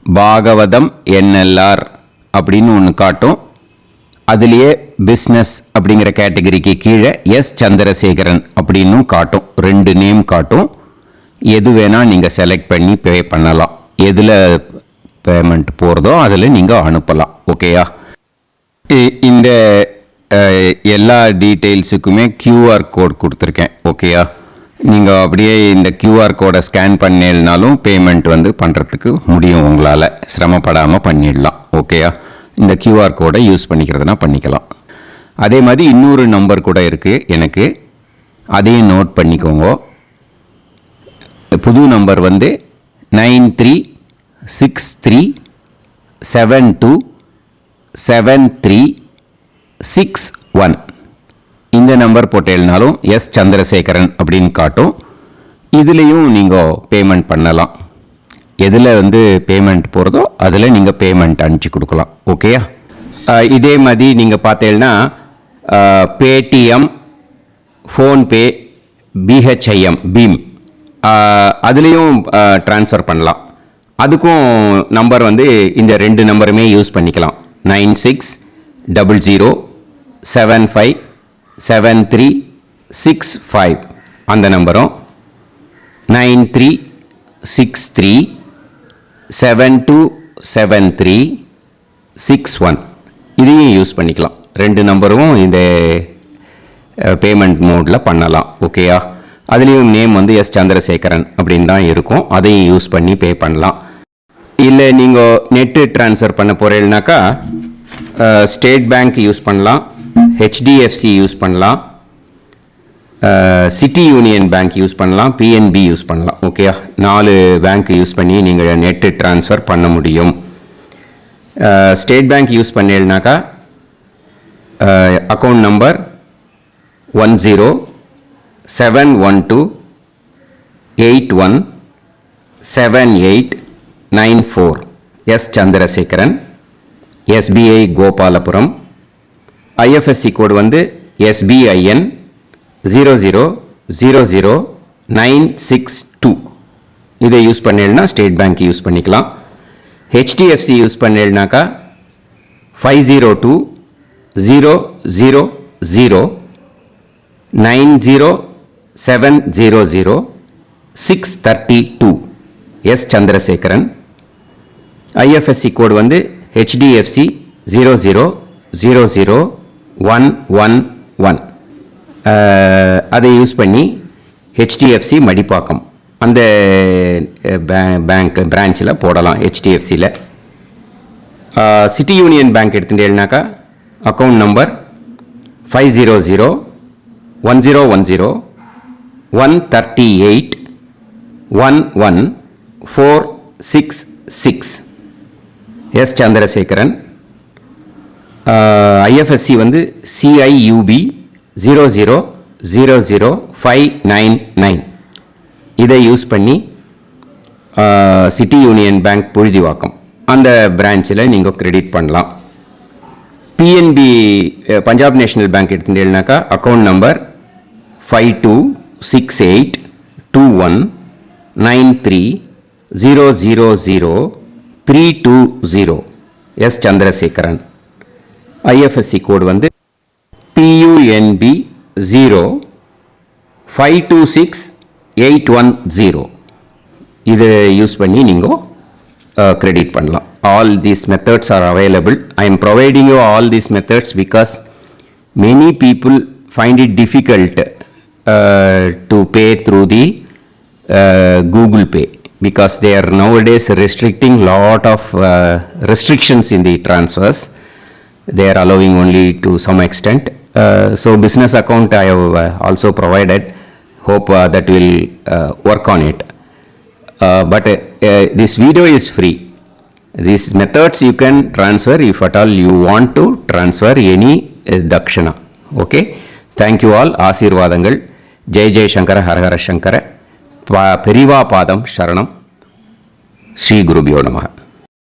பாகவதம் என்எல்ஆர் அப்படின்னு ஒன்று காட்டும். அதுலேயே பிஸ்னஸ் அப்படிங்கிற கேட்டகரிக்கு கீழே எஸ் சந்திரசேகரன் அப்படின்னும் காட்டும். 2 நேம் காட்டும். எது வேணால் நீங்கள் செலக்ட் பண்ணி பே பண்ணலாம். எதில் பேமெண்ட் போகிறதோ அதில் நீங்கள் அனுப்பலாம். ஓகேயா? இந்த எல்லா டீட்டெயில்ஸுக்குமே QR கோட் கொடுத்துருக்கேன். ஓகேயா? நீங்கள் அப்படியே இந்த QR கோடை ஸ்கேன் பண்ணினாலும் பேமெண்ட் பண்ணுறதுக்கு முடியும். உங்களால் சிரமப்படாமல் பண்ணிடலாம். ஓகேயா? இந்த QR கோடை யூஸ் பண்ணிக்கிறதுனா பண்ணிக்கலாம். அதே மாதிரி இன்னொரு நம்பர் கூட இருக்குது எனக்கு. அதையும் நோட் பண்ணிக்கோங்க. புது நம்பர் 9363727361. இந்த நம்பர் போட்டேன்னாலும் எஸ் சந்திரசேகரன் அப்படின்னு காட்டும். இதுலேயும் நீங்கள் பேமெண்ட் பண்ணலாம். எதில் பேமெண்ட் போகிறதோ அதில் நீங்கள் பேமெண்ட் அனுப்பிச்சி கொடுக்கலாம். ஓகேயா? இதே மாதிரி நீங்கள் பார்த்தீங்கன்னா பேடிஎம், ஃபோன்பே, பிஹெச்ஐஎம், பீம் அதுலேயும் ட்ரான்ஸ்ஃபர் பண்ணலாம். அதுக்கும் நம்பர் இந்த 2 நம்பருமே யூஸ் பண்ணிக்கலாம். 9600757365 அந்த நம்பரும் 9363727361 இதையும் யூஸ் பண்ணிக்கலாம். 2 நம்பரும் இந்த பேமெண்ட் மோடில் பண்ணலாம். ஓகேயா? அதுலேயும் நேம் வந்து எஸ் சந்திரசேகரன் அப்படின்னு தான் இருக்கும். அதையும் யூஸ் பண்ணி பே பண்ணலாம். இல்லை நீங்கள் நெட்டு ட்ரான்ஸ்ஃபர் பண்ண போகிறீங்கனாக்கா ஸ்டேட் பேங்க் யூஸ் பண்ணலாம், ஹெச்டிஎஃப்சி யூஸ் பண்ணலாம், சிட்டி யூனியன் பேங்க் யூஸ் பண்ணலாம், பிஎன்பி யூஸ் பண்ணலாம். ஓகேயா? 4 பேங்க் யூஸ் பண்ணி நீங்கள் நெட்டு ட்ரான்ஸ்ஃபர் பண்ண முடியும். ஸ்டேட் பேங்க் யூஸ் பண்ணீங்கனாக்கா account number 1071281789 S Chandrasekaran, SBI Gopalapuram. IFSC code வந்து SBIN 0000962. இதை யூஸ் பண்ணீங்கன்னா ஸ்டேட் பேங்க் யூஸ் பண்ணிக்கலாம். ஹெச்டிஎஃப்சி யூஸ் பண்ணீங்கனாக்கா 5020090700 எஸ் சந்திரசேகரன். ஐஎஃப்எஸ்சி கோடு வந்து HDFC 0000111. அதை யூஸ் பண்ணி HDFC மடிப்பாக்கம் அந்த பேங்க் பிரான்ச்சில் போடலாம். HDFCயில் சிட்டி யூனியன் பேங்க் எடுத்துட்டேன்னாக்கா account number 5001001381146 S Chandrasekaran. IFSC வந்து CIUB 0000599. இதை யூஸ் பண்ணி சிட்டி யூனியன் பேங்க் புழுதிவாக்கம் அந்த பிரான்ச்சில் நீங்கள் கிரெடிட் பண்ணலாம். பிஎன்பி பஞ்சாப் நேஷனல் பேங்க் எடுத்துட்டீங்கன்னாக்கா account number 52682193000320 S Chandrasekaran. IFSC code வந்து PUNB 0526810. இதை யூஸ் பண்ணி நீங்கள் கிரெடிட் பண்ணலாம். All these methods are available. I am providing you all these methods because many people find it difficult to pay through the Google Pay because they are nowadays restricting lot of restrictions in the transfers. They are allowing only to some extent. So business account I have also provided. Hope that will work on it. But this video is free. These methods you can transfer if at all you want to transfer any dakshana. Okay. Thank you all. ஆசீர்வாதங்கள். ஜெய் ஜெய் சங்கர ஹரஹர சங்கர. பெரிவா பாதம் சரணம். ஸ்ரீ குருபியோ நமஹ.